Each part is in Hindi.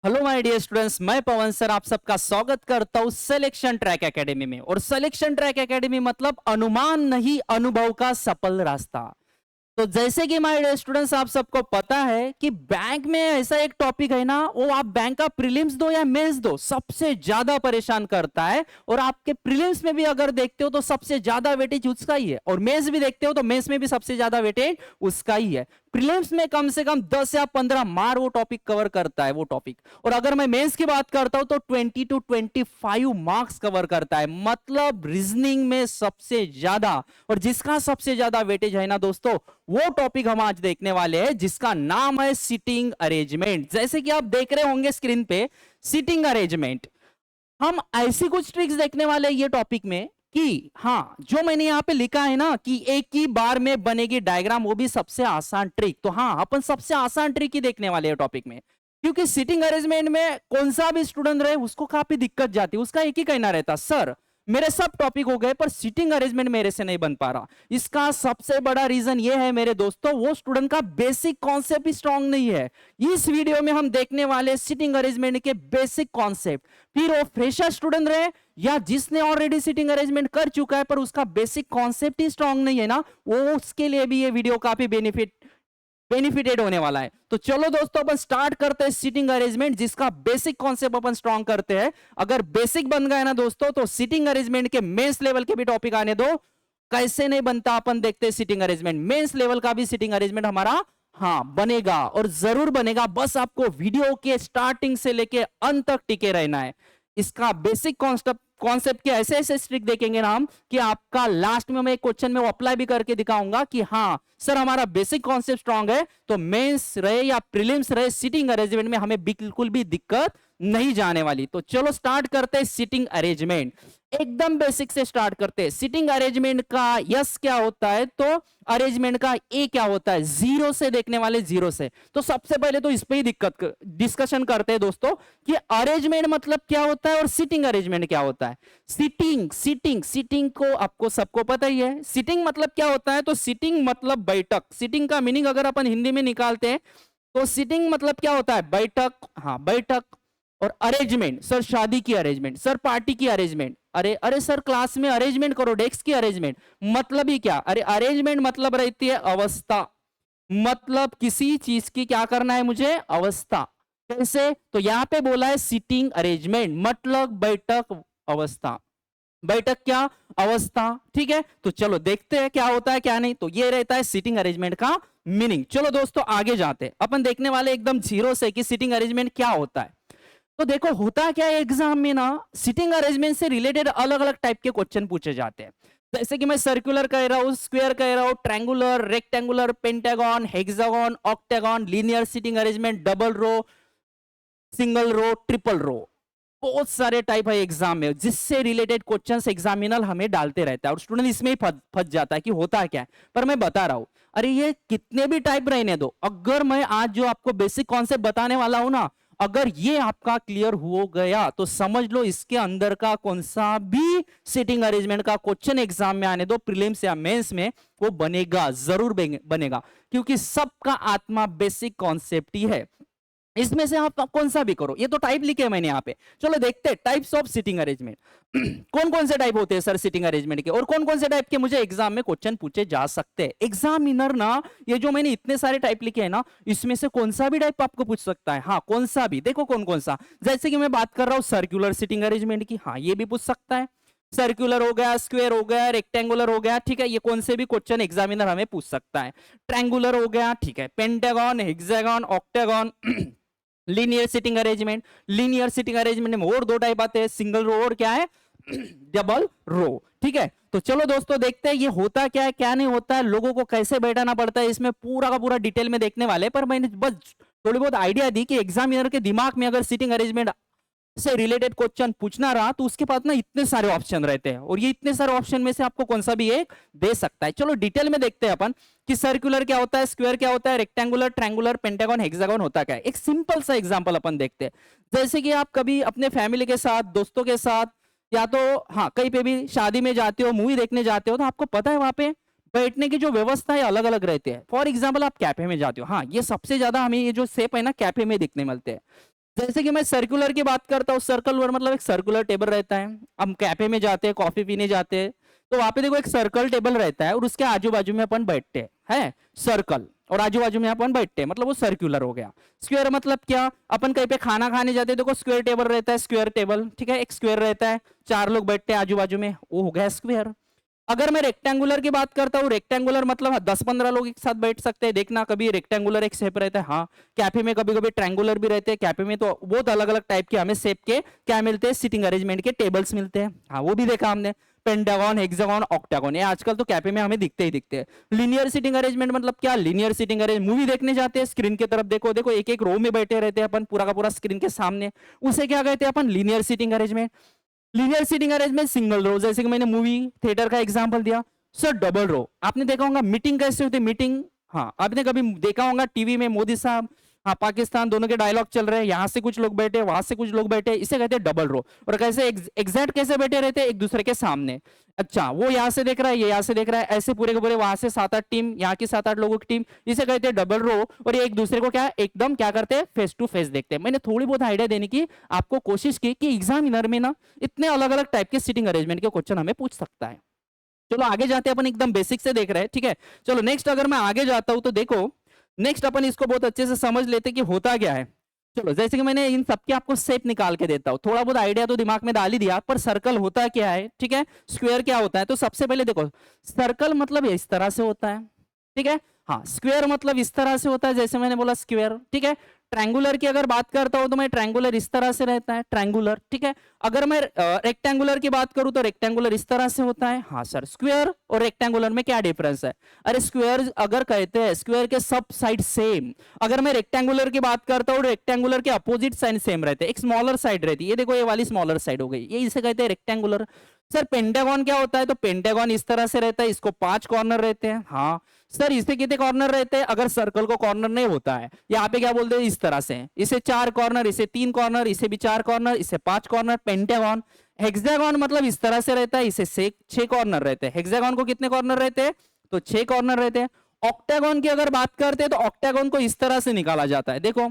हेलो माय डियर स्टूडेंट्स, मैं पवन सर आप सबका स्वागत करता हूं सिलेक्शन ट्रैक एकेडमी में। और सिलेक्शन ट्रैक एकेडमी मतलब अनुमान नहीं, अनुभव का सफल रास्ता। तो जैसे कि माय डियर स्टूडेंट्स, आप सबको पता है कि बैंक में ऐसा एक टॉपिक है ना, वो आप बैंक का प्रीलिम्स दो या मेंस दो, सबसे ज्यादा परेशान करता है। और आपके प्रीलिम्स में भी अगर देखते हो तो सबसे ज्यादा वेटेज उसका ही है, और मेंस भी देखते हो तो मेंस में भी सबसे ज्यादा वेटेज उसका ही है। प्रीलिम्स में कम से कम 10 या 15 मार वो टॉपिक कवर करता है वो टॉपिक। और अगर मैं मेंस की बात करता हूं तो 20 to 25 मार्क्स कवर करता है, मतलब रीजनिंग में सबसे ज्यादा। और जिसका सबसे ज्यादा वेटेज है ना दोस्तों, वो टॉपिक हम आज देखने वाले हैं, जिसका नाम है सिटिंग अरेंजमेंट। जैसे कि आप देख रहे होंगे स्क्रीन पे सिटिंग अरेंजमेंट। हम ऐसी कुछ ट्रिक्स देखने वाले हैं ये टॉपिक में कि हाँ, जो मैंने यहाँ पे लिखा है ना कि एक ही बार में बनेगी डायग्राम, वो भी सबसे आसान ट्रिक। तो हाँ, अपन सबसे आसान ट्रिक ही देखने वाले हैं टॉपिक में, क्योंकि सिटिंग अरेंजमेंट में कौन सा भी स्टूडेंट रहे उसको काफी दिक्कत जाती है। उसका एक ही कहना रहता, सर मेरे सब टॉपिक हो गए पर सिटिंग अरेंजमेंट मेरे से नहीं बन पा रहा। इसका सबसे बड़ा रीजन ये है मेरे दोस्तों, वो स्टूडेंट का बेसिक कॉन्सेप्ट ही स्ट्रांग नहीं है। इस वीडियो में हम देखने वाले सिटिंग अरेंजमेंट के बेसिक कॉन्सेप्ट। फिर वो फ्रेशर स्टूडेंट रहे या जिसने ऑलरेडी सिटिंग अरेंजमेंट कर चुका है पर उसका बेसिक कॉन्सेप्ट ही स्ट्रांग नहीं है ना, वो उसके लिए भी ये वीडियो काफी बेनिफिटेड होने वाला है। तो चलो दोस्तों, अपन स्टार्ट करते हैं सिटिंग अरेंजमेंट, जिसका बेसिक कॉन्सेप्ट अपन स्ट्रांग करते हैं। अगर बेसिक बन गए ना दोस्तों, तो सिटिंग अरेंजमेंट के मेंस लेवल के भी टॉपिक आने दो। कैसे नहीं बनता, अपन देखते हैं सिटिंग अरेंजमेंट। मेंस लेवल का भी सिटिंग अरेंजमेंट हमारा हाँ बनेगा, और जरूर बनेगा। बस आपको वीडियो के स्टार्टिंग से लेके अंत तक टिके रहना है। इसका बेसिक कॉन्सेप्ट के ऐसे ऐसे ट्रिक देखेंगे ना हम, कि आपका लास्ट में मैं एक क्वेश्चन में वो अप्लाई भी करके दिखाऊंगा कि हाँ सर हमारा बेसिक कॉन्सेप्ट स्ट्रांग है, तो मेंस रहे या प्रीलिम्स रहे, सिटिंग अरेंजमेंट में हमें बिल्कुल भी दिक्कत नहीं जाने वाली। तो चलो स्टार्ट करते हैं सिटिंग अरेंजमेंट। एकदम बेसिक से स्टार्ट करते हैं। सिटिंग अरेंजमेंट का यस क्या होता है, तो अरेंजमेंट का ए क्या होता है, जीरो से देखने वाले, जीरो से। तो सबसे पहले तो इस पे ही डिस्कशन करते हैं दोस्तों, कि अरेंजमेंट मतलब क्या होता है और सिटिंग अरेंजमेंट क्या होता है। सिटिंग सिटिंग सिटिंग को आपको सबको पता ही है। सिटिंग मतलब क्या होता है, तो सिटिंग मतलब बैठक। सिटिंग का मीनिंग अगर अपन हिंदी में निकालते हैं तो सिटिंग मतलब क्या होता है, बैठक। हाँ बैठक। और अरेंजमेंट, सर शादी की अरेंजमेंट, सर पार्टी की अरेंजमेंट, अरे अरे सर क्लास में अरेंजमेंट करो, डेस्क की अरेंजमेंट। मतलब ही क्या, अरे अरेंजमेंट मतलब रहती है अवस्था। मतलब किसी चीज की क्या करना है मुझे, अवस्था। कैसे, तो यहां पे बोला है सिटिंग अरेंजमेंट मतलब बैठक, अवस्था। बैठक क्या, अवस्था। ठीक है, तो चलो देखते हैं क्या होता है क्या नहीं। तो ये रहता है सिटिंग अरेंजमेंट का मीनिंग। चलो दोस्तों आगे जाते हैं। अपन देखने वाले एकदम जीरो से कि सिटिंग अरेंजमेंट क्या होता है। तो देखो होता क्या है, एग्जाम में ना सिटिंग अरेंजमेंट से रिलेटेड अलग अलग टाइप के क्वेश्चन पूछे जाते हैं। जैसे कि मैं सर्कुलर कह रहा हूं, स्क्वायर कह रहा हूं, triangular, rectangular, pentagon, hexagon, octagon, linear sitting arrangement, double row, single row, triple row. बहुत सारे टाइप है एग्जाम में, जिससे रिलेटेड क्वेश्चंस एग्जामिनर हमें डालते रहता है, और स्टूडेंट इसमें ही फंस जाता है कि होता है क्या है। पर मैं बता रहा हूं, अरे ये कितने भी टाइप रहने दो, अगर मैं आज जो आपको बेसिक कॉन्सेप्ट बताने वाला हूं ना, अगर ये आपका क्लियर हो गया तो समझ लो इसके अंदर का कौन सा भी सिटिंग अरेंजमेंट का क्वेश्चन एग्जाम में आने दो, प्रीलिम्स या मेंस में, वो बनेगा, जरूर बनेगा। क्योंकि सबका आत्मा बेसिक कॉन्सेप्ट ही है। इसमें से आप कौन सा भी करो, ये तो टाइप लिखे हैं मैंने यहाँ पे। चलो देखते हैं टाइप्स ऑफ सिटिंग अरेंजमेंट। कौन कौन से टाइप होते हैं सर सिटिंग अरेंजमेंट के, और कौन कौन से टाइप के मुझे एग्जाम में क्वेश्चन पूछे जा सकते हैं। एग्जामिनर ना, ये जो मैंने इतने सारे टाइप लिखे हैं ना, इसमें से कौन सा भी टाइप आपको पूछ सकता है। हाँ कौन सा भी, देखो कौन कौन सा। जैसे कि मैं बात कर रहा हूँ सर्कुलर सिटिंग अरेंजमेंट की, हाँ ये भी पूछ सकता है। सर्कुलर हो गया, स्क्वायर हो गया, रेक्टेंगुलर हो गया, ठीक है, ये कौन से भी क्वेश्चन एग्जामिनर हमें पूछ सकता है। ट्रायंगुलर हो गया, ठीक है, pentagon, hexagon, octagon, linear sitting arrangement. Linear sitting arrangement में और दो टाइप आते हैं, सिंगल रो और क्या है, डबल रो। ठीक है, तो चलो दोस्तों देखते हैं ये होता क्या है क्या नहीं होता है, लोगों को कैसे बैठाना पड़ता है, इसमें पूरा का पूरा डिटेल में देखने वाले। पर मैंने बस थोड़ी बहुत आइडिया दी कि एग्जामिनर के दिमाग में अगर सिटिंग अरेंजमेंट से रिलेटेड क्वेश्चन पूछना रहा तो उसके पास ना इतने सारे ऑप्शन रहते हैं, और ये इतने सारे ऑप्शन में से आपको कौन सा भी एक दे सकता है। चलो डिटेल में देखते हैं अपन कि सर्कुलर क्या होता है, स्क्वायर क्या होता है, रेक्टेंगुलर, ट्रायंगुलर, पेंटागन, हेक्सागन होता क्या है। एक सिंपल सा एग्जांपल अपन देखते हैं। जैसे कि आप कभी अपने फैमिली के साथ, दोस्तों के साथ, या तो हाँ कहीं पे भी शादी में जाते हो, मूवी देखने जाते हो, तो आपको पता है वहां पे बैठने की जो व्यवस्था है अलग अलग रहती है। फॉर एग्जाम्पल आप कैफे में जाते हो, हाँ ये सबसे ज्यादा हमें ये जो सेप है ना कैफे में दिखने मिलते हैं। जैसे कि मैं सर्कुलर की बात करता हूँ, सर्कुलर मतलब एक सर्कुलर टेबल रहता है। हम कैफे में जाते हैं, कॉफी पीने जाते हैं, तो वहां पे देखो एक सर्कल टेबल रहता है और उसके आजू बाजू में अपन बैठते हैं, सर्कल, और आजू बाजू में अपन बैठते हैं, मतलब वो सर्कुलर हो गया। स्क्वायर मतलब क्या, अपन कहीं पे खाना खाने जाते हैं, देखो स्क्वायर टेबल रहता है, स्क्वायर टेबल, ठीक है, एक स्क्वायर रहता है, 4 लोग बैठते हैं आजू बाजू में, वो हो गया स्क्वायर। अगर मैं रेक्टेंगुलर की बात करता हूँ, रेक्टेंगुलर मतलब 10-15 लोग एक साथ बैठ सकते हैं। देखना कभी रेक्टेंगुलर एक शेप रहता है, हाँ कैफे में कभी कभी ट्रायंगुलर भी रहते हैं। कैफे में तो बहुत अलग अलग टाइप के हमें शेप के क्या मिलते हैं, सिटिंग अरेंजमेंट के टेबल्स मिलते हैं, हाँ वो भी देखा हमने। पेंटागन, हेक्सागन, ऑक्टागन, ये आजकल तो कैफे में हमें दिखते ही दिखते हैं। लीनियर सिटिंग अरेंजमेंट मतलब क्या, लीनियर सिटिंग अरेंज, मूवी देखने जाते हैं, स्क्रीन की तरफ देखो, देखो एक एक रो में बैठे रहते हैं अपन, पूरा का पूरा स्क्रीन के सामने, उसे क्या कहते हैं अपन, linear sitting arrangement. Linear seating arrangement single row, जैसे कि मैंने मूवी थिएटर का एग्जांपल दिया। सर डबल रो, आपने देखा होगा मीटिंग कैसे होती है, मीटिंग, हाँ आपने कभी देखा होगा टीवी में, मोदी साहब, हाँ पाकिस्तान, दोनों के डायलॉग चल रहे हैं, यहाँ से कुछ लोग बैठे, वहां से कुछ लोग बैठे, इसे कहते हैं डबल रो। और कैसे एग्जैक्ट कैसे बैठे रहते हैं, एक दूसरे के सामने। अच्छा, वो यहाँ से देख रहा है, ये यहाँ से देख रहा है, ऐसे पूरे के पूरे, वहां से 7-8 टीम, यहाँ की 7-8 लोगों की टीम, इसे कहते हैं डबल रो। और ये एक दूसरे को क्या एकदम क्या करते हैं, फेस टू फेस देखते हैं। मैंने थोड़ी बहुत आइडिया देने की आपको कोशिश की कि एग्जामिनर में ना इतने अलग अलग टाइप के सीटिंग अरेंजमेंट के क्वेश्चन हमें पूछ सकता है। चलो आगे जाते हैं, अपन एकदम बेसिक से देख रहे हैं, ठीक है। चलो नेक्स्ट अगर मैं आगे जाता हूं तो देखो, नेक्स्ट अपन इसको बहुत अच्छे से समझ लेते कि होता क्या है। चलो जैसे कि मैंने इन सबके आपको शेप निकाल के देता हूं, थोड़ा बहुत आइडिया तो दिमाग में डाल ही दिया, पर सर्कल होता क्या है, ठीक है, स्क्वायर क्या होता है। तो सबसे पहले देखो, सर्कल मतलब इस तरह से होता है, ठीक है, हाँ स्क्वायर मतलब इस तरह से होता है, जैसे मैंने बोला स्क्वायर, ठीक है। ट्रायंगुलर की अगर बात करता हूं तो मैं ट्रायंगुलर इस तरह से रहता है, ट्रायंगुलर, ठीक है। अगर मैं रेक्टेंगुलर की बात करूं तो रेक्टेंगुलर इस तरह से होता है। हाँ सर, स्क्वायर और रेक्टेंगुलर में क्या डिफरेंस है, अरे स्क्वायर अगर कहते हैं स्क्वायर के सब साइड सेम, अगर मैं रेक्टेंगुलर की बात करता हूं, रेक्टेंगुलर के अपोजिट साइड सेम रहते हैं, एक स्मॉलर साइड रहती है, ये देखो ये वाली स्मॉलर साइड हो गई, ये इसे कहते हैं रेक्टेंगुलर। सर पेंटागन क्या होता है, तो पेंटागन इस तरह से रहता है, इसको 5 कॉर्नर रहते हैं। हाँ सर, इसे कितने कॉर्नर रहते हैं, अगर सर्कल को कॉर्नर नहीं होता है, यहाँ पे क्या बोलते हैं, इस तरह से, इसे 4 कॉर्नर, इसे 3 कॉर्नर, इसे भी 4 कॉर्नर, इसे 5 कॉर्नर, पेंटागन। हेक्सागन मतलब इस तरह से रहता है, इसे 6 कॉर्नर रहते हैं। हेक्सागन को कितने कॉर्नर रहते हैं, तो 6 कॉर्नर रहते हैं। ऑक्टागन की अगर बात करते हैं तो ऑक्टागन को इस तरह से निकाला जाता है, देखो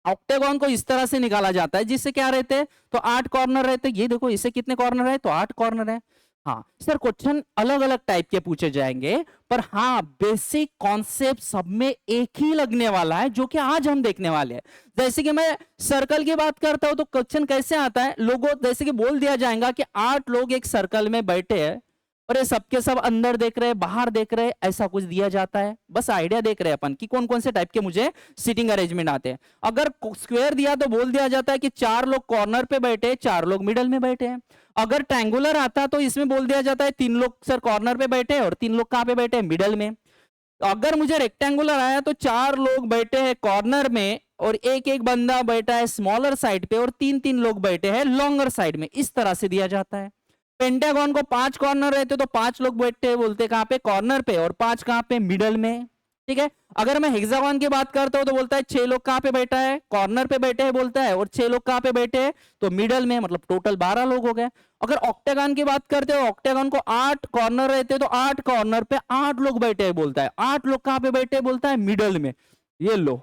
ऑक्टेगन को इस तरह से निकाला जाता है, जिससे क्या रहते हैं, तो 8 कॉर्नर रहते हैं। ये देखो इसे कितने कॉर्नर है, तो 8 कॉर्नर है। हाँ सर, क्वेश्चन अलग अलग टाइप के पूछे जाएंगे, पर हाँ बेसिक कॉन्सेप्ट सब में एक ही लगने वाला है, जो कि आज हम देखने वाले हैं। जैसे कि मैं सर्कल की बात करता हूं तो क्वेश्चन कैसे आता है, लोगों जैसे कि बोल दिया जाएगा कि 8 लोग एक सर्कल में बैठे हैं और ये सबके सब अंदर देख रहे हैं, बाहर देख रहे हैं, ऐसा कुछ दिया जाता है। बस आइडिया देख रहे हैं अपन कि कौन कौन से टाइप के मुझे सीटिंग अरेंजमेंट आते हैं। अगर स्क्वायर दिया तो बोल दिया जाता है कि 4 लोग कॉर्नर पे बैठे, 4 लोग मिडल में बैठे हैं। अगर ट्रायंगुलर आता तो इसमें बोल दिया जाता है 3 लोग सर कॉर्नर पे बैठे और 3 लोग कहां पे बैठे, मिडल में। तो अगर मुझे रेक्टेंगुलर आया तो 4 लोग बैठे हैं कॉर्नर में और एक एक बंदा बैठा है स्मॉलर साइड पे और 3-3 लोग बैठे हैं लॉन्गर साइड में, इस तरह से दिया जाता है। पेंटागन को 5 कॉर्नर रहते तो 5 लोग बैठते हैं, बोलते कहां पे, कॉर्नर पे, और 5 कहां पे, मिडल में, ठीक है। अगर मैं हेक्सागन की बात करता हूं तो बोलता है 6 लोग कहां पे बैठा है, कॉर्नर पे बैठे हैं बोलता है, और 6 लोग कहां पे बैठे हैं, तो मिडल में, मतलब टोटल 12 लोग हो गए। अगर ऑक्टागन की बात करते हो, ऑक्टागन को 8 कॉर्नर रहते हैं तो 8 कॉर्नर पे 8 लोग बैठे हैं बोलता है, 8 लोग कहां पे बैठे हैं बोलता है, मिडल में। ये लो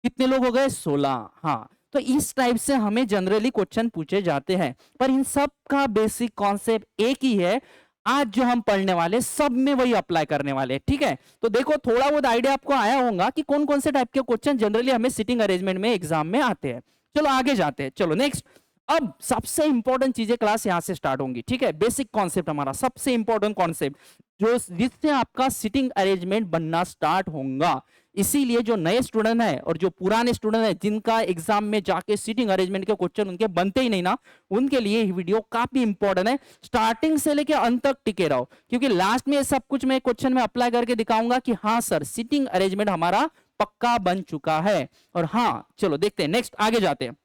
कितने लोग हो गए, 16। हाँ तो इस टाइप से हमें जनरली क्वेश्चन पूछे जाते हैं, पर इन सब का बेसिक कॉन्सेप्ट एक ही है। आज जो हम पढ़ने वाले सब में वही अप्लाई करने वाले हैं, ठीक है। तो देखो थोड़ा बहुत आइडिया आपको आया होगा कि कौन कौन से टाइप के क्वेश्चन जनरली हमें सिटिंग अरेंजमेंट में एग्जाम में आते हैं। चलो आगे जाते हैं, चलो नेक्स्ट। अब सबसे इंपॉर्टेंट चीजें क्लास यहां से स्टार्ट होंगी, ठीक है। बेसिक कॉन्सेप्ट हमारा सबसे इंपॉर्टेंट कॉन्सेप्ट, जो जिससे आपका सिटिंग अरेंजमेंट बनना स्टार्ट होगा। इसीलिए जो नए स्टूडेंट है और जो पुराने स्टूडेंट है, जिनका एग्जाम में जाके सीटिंग अरेंजमेंट के क्वेश्चन उनके बनते ही नहीं ना, उनके लिए ये वीडियो काफी इंपॉर्टेंट है। स्टार्टिंग से लेके अंत तक टिके रहो, क्योंकि लास्ट में ये सब कुछ मैं क्वेश्चन में अप्लाई करके दिखाऊंगा कि हाँ सर सीटिंग अरेंजमेंट हमारा पक्का बन चुका है। और हाँ चलो देखते हैं, नेक्स्ट आगे जाते हैं।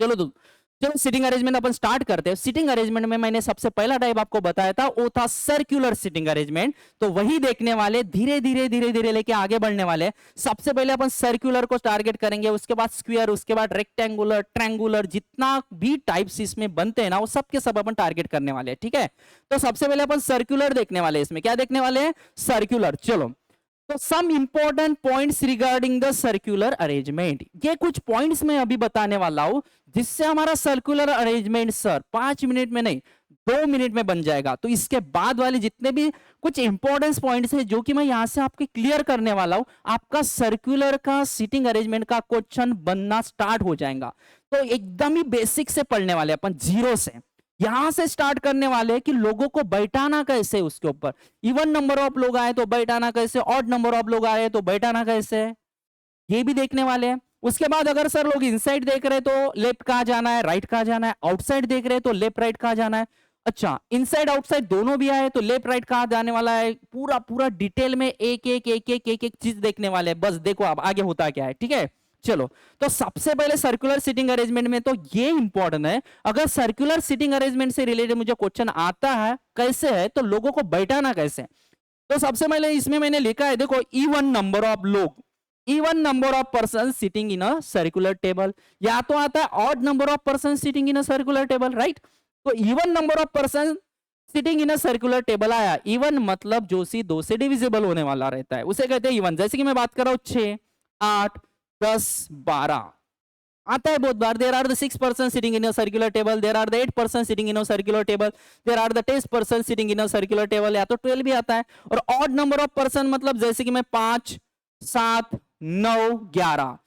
चलो चलो सिटिंग अरेंजमेंट अपन स्टार्ट करते हैं। सिटिंग अरेंजमेंट में मैंने सबसे पहला टाइप आपको बताया था, वो था सर्कुलर सिटिंग अरेंजमेंट। तो वही देखने वाले, धीरे धीरे धीरे धीरे लेके आगे बढ़ने वाले। सबसे पहले अपन सर्कुलर को टारगेट करेंगे, उसके बाद स्क्वायर, उसके बाद रेक्टेंगुलर, ट्रायंगुलर, जितना भी टाइप्स इसमें बनते हैं ना, वो सब के सब अपन टारगेट करने वाले हैं, ठीक है। तो सबसे पहले अपन सर्कुलर देखने वाले, इसमें क्या देखने वाले हैं, सर्कुलर। चलो तो some important points regarding the circular arrangement, ये कुछ पॉइंट्स मैं अभी बताने वाला हूं जिससे हमारा सर्कुलर अरेंजमेंट सर 5 मिनट में नहीं 2 मिनट में बन जाएगा। तो इसके बाद वाले जितने भी कुछ इंपॉर्टेंस पॉइंट्स हैं जो कि मैं यहां से आपके क्लियर करने वाला हूं, आपका सर्कुलर का सीटिंग अरेंजमेंट का क्वेश्चन बनना स्टार्ट हो जाएगा। तो एकदम ही बेसिक से पढ़ने वाले अपन, जीरो से यहां से स्टार्ट करने वाले हैं कि लोगों को बैठाना कैसे, उसके ऊपर इवन नंबर ऑफ लोग आए तो बैठाना कैसे, ऑड नंबर ऑफ लोग आए तो बैठाना कैसे, ये भी देखने वाले हैं। उसके बाद अगर सर लोग इनसाइड देख रहे हैं तो लेफ्ट कहां जाना है, राइट कहां जाना है, आउटसाइड देख रहे हैं तो लेफ्ट राइट कहां जाना है, अच्छा इनसाइड आउटसाइड दोनों भी आए तो लेफ्ट राइट कहां जाने वाला है, पूरा पूरा डिटेल में एक एक एक एक एक एक चीज देखने वाले हैं। बस देखो अब आगे होता क्या है, ठीक है। चलो, तो सबसे पहले सर्कुलर सीटिंग अरेंजमेंट में तो ये इंपॉर्टेंट है, अगर सर्कुलर सीटिंग अरेंजमेंट से रिलेटेड मुझे क्वेश्चन आता है कैसे है तो लोगों को बैठाना कैसे। तो सबसे पहले इसमें मैंने लिखा है, देखो इवन नंबर ऑफ लोग, even number of person sitting in a circular table, या तो आता है odd number of person sitting in a circular table, right. तो even number of person sitting in a circular table आया, इवन मतलब जो सी 2 से डिविजिबल होने वाला रहता है उसे कहते हैं इवन। जैसे कि मैं बात कर रहा हूं 6, 8, 10, 12 आता है बहुत बार। There are the 6 person sitting in a circular table, there are the 8 person sitting in a circular table, there are the 10 person sitting in a circular table, या तो 12 भी आता है। और ऑड नंबर ऑफ पर्सन मतलब जैसे कि मैं 5, 7, 9, 11,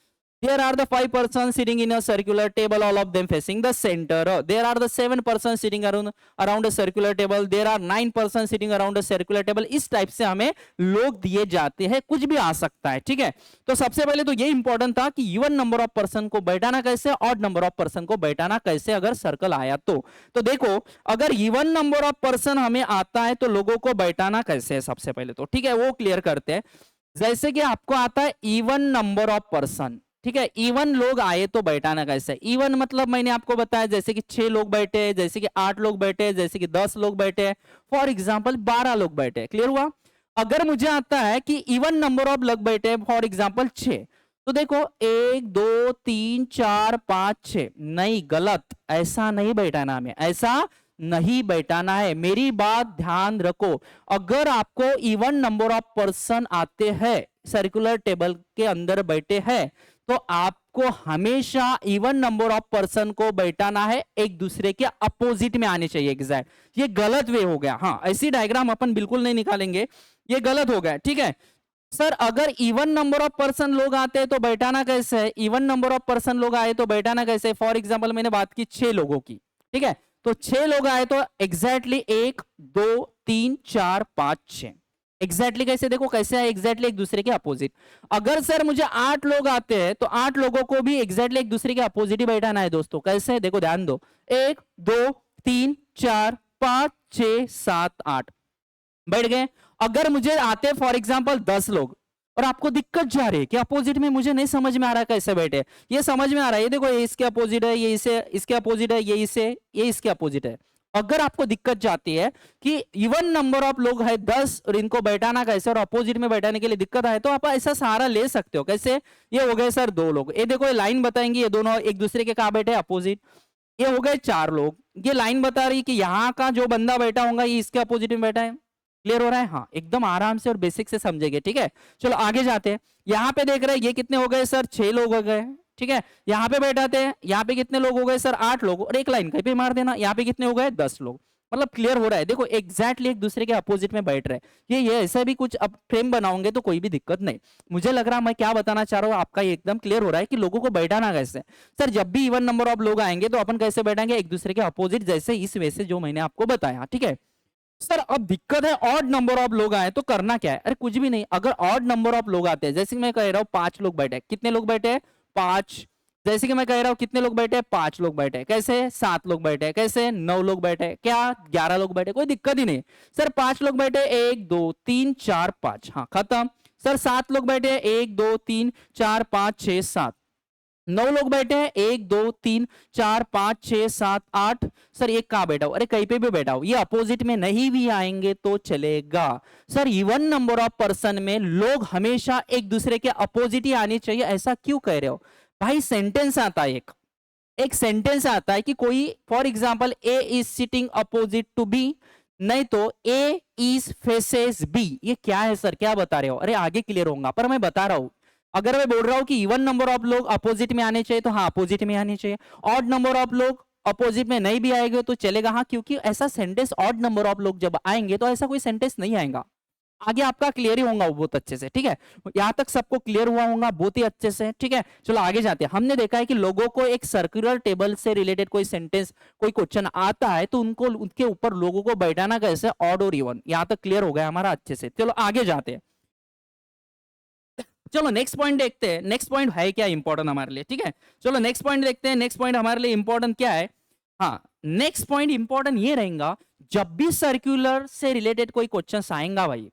there are the 5 persons sitting in a circular table, all of them facing the center. There are the 7 persons sitting around a circular table, there are 9 persons sitting around a circular table। इस टाइप से हमें लोग दिए जाते हैं, कुछ भी आ सकता है, ठीक है। तो सबसे पहले तो ये इंपॉर्टेंट था कि इवन नंबर ऑफ पर्सन को बैठाना कैसे, ऑड नंबर ऑफ पर्सन को बैठाना कैसे अगर सर्कल आया तो देखो अगर इवन नंबर ऑफ पर्सन हमें आता है तो लोगों को बैठाना कैसे है सबसे पहले तो, ठीक है, वो क्लियर करते हैं। जैसे कि आपको आता है इवन नंबर ऑफ पर्सन, ठीक है, इवन लोग आए तो बैठाना कैसे। इवन मतलब मैंने आपको बताया जैसे कि 6 लोग बैठे, जैसे कि 8 लोग बैठे, जैसे कि 10 लोग बैठे, फॉर एग्जांपल 12 लोग बैठे, क्लियर हुआ। अगर मुझे आता है कि इवन नंबर ऑफ लोग बैठे फॉर एग्जांपल 6, तो देखो 1 2 3 4 5 6, नहीं गलत, ऐसा नहीं बैठाना हमें, ऐसा नहीं बैठाना है। मेरी बात ध्यान रखो, अगर आपको इवन नंबर ऑफ पर्सन आते हैं सर्कुलर टेबल के अंदर बैठे हैं तो आपको हमेशा इवन नंबर ऑफ पर्सन को बैठाना है, एक दूसरे के अपोजिट में आने चाहिए एग्जैक्ट। ये गलत वे हो गया, हाँ ऐसी डायग्राम अपन बिल्कुल नहीं निकालेंगे, ये गलत हो गया, ठीक है। सर अगर इवन नंबर ऑफ पर्सन लोग आते हैं तो बैठाना कैसे है, इवन नंबर ऑफ पर्सन लोग आए तो बैठाना कैसे। फॉर एग्जाम्पल मैंने बात की 6 लोगों की, ठीक है, तो 6 लोग आए तो एग्जैक्टली 1 2 3 4 5 6, एग्जैक्टली कैसे देखो कैसे है, एग्जैक्टली एक दूसरे के अपोजिट। अगर सर मुझे 8 लोग आते हैं तो 8 लोगों को भी एग्जैक्टली एक दूसरे के अपोजिट ही बैठाना है दोस्तों। कैसे देखो ध्यान दो, 1 2 3 4 5 6 7 8 बैठ गए। अगर मुझे आते फॉर एग्जाम्पल 10 लोग और आपको दिक्कत जा रही है कि अपोजिट में मुझे नहीं समझ में आ रहा कैसे बैठे, ये समझ में आ रहा है, ये देखो ये इसके अपोजिट है, ये इसे इसके अपोजिट है, ये इसके अपोजिट है। अगर आपको दिक्कत जाती है कि इवन नंबर ऑफ लोग है 10 और इनको बैठाना कैसे और अपोजिट में बैठाने के लिए दिक्कत है तो आप ऐसा सहारा ले सकते हो। कैसे, ये हो गए सर 2 लोग, ये देखो ये लाइन बताएंगे ये दोनों एक दूसरे के कहा बैठे अपोजिट, ये हो गए 4 लोग, ये लाइन बता रही कि यहाँ का जो बंदा बैठा होगा ये इसके अपोजिट में बैठा है। क्लियर हो रहा है, हाँ एकदम आराम से और बेसिक से समझेंगे, ठीक है। चलो आगे जाते हैं, यहाँ पे देख रहे हैं ये कितने हो गए सर 6 लोग हो गए, ठीक है। यहाँ पे बैठाते हैं, यहाँ पे कितने लोग हो गए सर 8 लोग, और एक लाइन कहीं पे मार देना, यहाँ पे कितने हो गए 10 लोग। मतलब क्लियर हो रहा है, देखो एग्जैक्टली एक दूसरे के अपोजिट में बैठ रहे हैं। ये ऐसा भी कुछ अब फ्रेम बनाओगे तो कोई भी दिक्कत नहीं। मुझे लग रहा है मैं क्या बताना चाह रहा हूँ आपका ये एकदम क्लियर हो रहा है कि लोगों को बैठाना कैसे। सर जब भी इवन नंबर ऑफ लोग आएंगे तो अपन कैसे बैठाएंगे, एक दूसरे के अपोजिट, जैसे इस वे से जो मैंने आपको बताया, ठीक है। सर अब दिक्कत है ऑड नंबर ऑफ लोग आए तो करना क्या है, अरे कुछ भी नहीं। अगर ऑड नंबर ऑफ लोग आते हैं, जैसे मैं कह रहा हूँ 5 लोग बैठे, कितने लोग बैठे 5, जैसे कि मैं कह रहा हूं कितने लोग बैठे 5 लोग बैठे, कैसे 7 लोग बैठे, कैसे 9 लोग बैठे, क्या 11 लोग बैठे, कोई दिक्कत ही नहीं। सर 5 लोग बैठे 1 2 3 4 5, हाँ खत्म। सर 7 लोग बैठे 1 2 3 4 5 6 7, 9 लोग बैठे हैं 1 2 3 4 5 6 7 8। सर एक कहां बैठा हो, अरे कहीं पे भी बैठा हो, ये अपोजिट में नहीं भी आएंगे तो चलेगा। Sir even number of person में लोग हमेशा एक दूसरे के अपोजिट ही आने चाहिए, ऐसा क्यों कह रहे हो भाई। सेंटेंस आता है, एक सेंटेंस आता है कि कोई for example A is sitting opposite to B, नहीं तो ए इज फेसेस बी। ये क्या है सर, क्या बता रहे हो? अरे आगे क्लियर होगा, पर मैं बता रहा हूं। अगर मैं बोल रहा हूं कि इवन नंबर ऑफ लोग अपोजिट में आने चाहिए, तो हाँ अपोजिट में आने चाहिए। ऑड नंबर ऑफ लोग अपोजिट में नहीं भी आएंगे तो चलेगा, हाँ, क्योंकि ऐसा सेंटेंस ऑड नंबर ऑफ लोग जब आएंगे तो ऐसा कोई सेंटेंस नहीं आएगा। आगे आपका क्लियर ही होगा बहुत अच्छे से, ठीक है। यहां तक सबको क्लियर हुआ होगा बहुत ही अच्छे से, ठीक है। चलो आगे जाते हैं। हमने देखा है कि लोगों को एक सर्कुलर टेबल से रिलेटेड कोई सेंटेंस, कोई क्वेश्चन आता है तो उनको उनके ऊपर लोगों को बैठाना कैसे, ऑड और इवन। यहां तक क्लियर हो गया हमारा अच्छे से। चलो आगे जाते हैं। चलो नेक्स्ट पॉइंट देखते हैं। नेक्स्ट पॉइंट है क्या इंपॉर्टेंट हमारे लिए, ठीक है। चलो नेक्स्ट पॉइंट देखते हैं। नेक्स्ट पॉइंट हमारे लिए इंपॉर्टेंट क्या है? हाँ, नेक्स्ट पॉइंट इंपॉर्टेंट ये रहेगा, जब भी सर्कुलर से रिलेटेड कोई क्वेश्चन आएगा भाई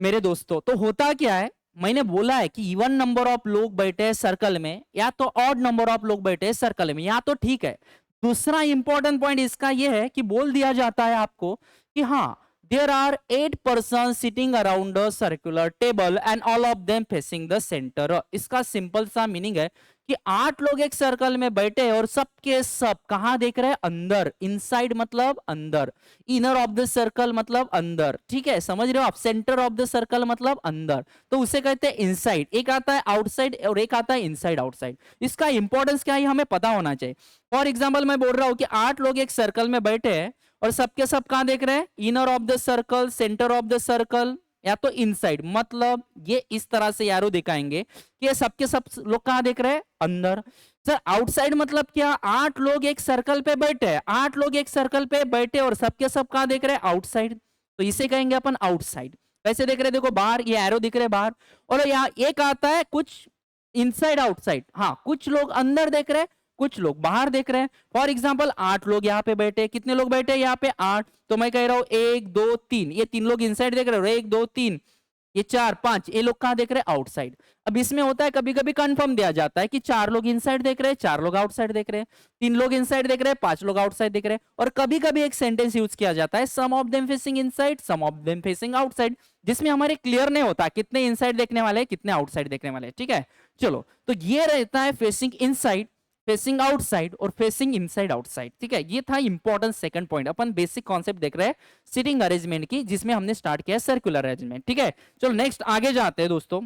मेरे दोस्तों, तो होता क्या है, मैंने बोला है कि इवन नंबर ऑफ लोग बैठे हैं सर्कल में या तो ऑड नंबर ऑफ लोग बैठे हैं सर्कल में, या तो ठीक है। दूसरा इंपॉर्टेंट पॉइंट इसका यह है कि बोल दिया जाता है आपको कि हाँ there are 8 persons sitting around a circular table and all of them facing the centre. इसका सिंपल सा मीनिंग है कि 8 लोग एक सर्कल में बैठे हैं और सबके सब कहां देख रहे हैं, अंदर। इनसाइड मतलब अंदर, इनर ऑफ द सर्कल मतलब अंदर, ठीक है, समझ रहे हो आप। सेंटर ऑफ द सर्कल मतलब अंदर, तो उसे कहते हैं इनसाइड। एक आता है आउटसाइड और एक आता है इनसाइड आउटसाइड। इसका इंपॉर्टेंस क्या है हमें पता होना चाहिए। फॉर एग्जाम्पल मैं बोल रहा हूं कि 8 लोग एक सर्कल में बैठे हैं और सबके सब कहां देख रहे हैं, inner of the circle, centre of the circle या तो इनसाइड। मतलब ये इस तरह से यारो दिखाएंगे कि ये सबके सब लोग कहां देख रहे हैं, अंदर। सर आउटसाइड मतलब क्या, 8 लोग एक सर्कल पे बैठे हैं, 8 लोग एक सर्कल पे बैठे और सबके सब कहां देख रहे हैं, आउटसाइड। तो इसे कहेंगे अपन आउटसाइड। कैसे देख रहे हैं, देखो बाहर ये एरो दिख रहे हैं बाहर, और यहाँ एक आता है कुछ इनसाइड आउटसाइड। हाँ, कुछ लोग अंदर देख रहे हैं, कुछ लोग बाहर देख रहे हैं। फॉर एग्जाम्पल 8 लोग यहाँ पे बैठे, कितने लोग बैठे यहाँ पे, 8। तो मैं कह रहा हूं 1 2 3, ये 3 लोग इनसाइड देख रहे हो, 1 2 3, ये 4 5, ये लोग कहां देख रहे हैं, आउटसाइड। अब इसमें होता है कभी कभी कंफर्म दिया जाता है कि 4 लोग इनसाइड देख रहे हैं, 4 लोग आउटसाइड देख रहे हैं, 3 लोग इनसाइड देख रहे हैं, 5 लोग आउटसाइड देख रहे हैं। और कभी कभी एक सेंटेंस यूज किया जाता है, some of them facing inside, some of them facing outside, जिसमें हमारे क्लियर नहीं होता कितने इनसाइड देखने वाले हैं कितने आउटसाइड देखने वाले हैं, ठीक है। चलो तो ये रहता है फेसिंग इनसाइड, फेसिंग आउटसाइड और फेसिंग इनसाइड आउटसाइड, ठीक है। ये था इंपॉर्टेंट सेकंड पॉइंट। अपन बेसिक कॉन्सेप्ट देख रहे हैं सीटिंग अरेंजमेंट की, जिसमें हमने स्टार्ट किया सर्कुलर अरेंजमेंट, ठीक है। चलो नेक्स्ट आगे जाते हैं दोस्तों।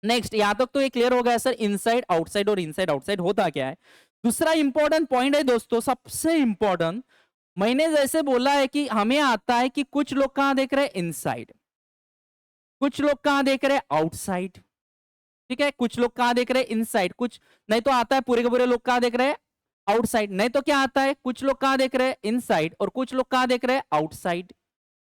नेक्स्ट यहां तक तो ये क्लियर हो गया सर, इनसाइड आउटसाइड और इनसाइड आउटसाइड होता क्या है। दूसरा इंपॉर्टेंट पॉइंट है दोस्तों, सबसे इंपॉर्टेंट, मैंने जैसे बोला है कि हमें आता है कि कुछ लोग कहां देख रहे हैं, इनसाइड, कुछ लोग कहां देख रहे हैं, आउटसाइड, ठीक है। कुछ लोग कहां देख रहे हैं, इनसाइड। कुछ नहीं तो आता है पूरे के पूरे लोग कहां देख रहे हैं, आउटसाइड। नहीं तो क्या आता है, कुछ लोग कहां देख रहे हैं, इनसाइड, और कुछ लोग कहां देख रहे हैं, आउटसाइड,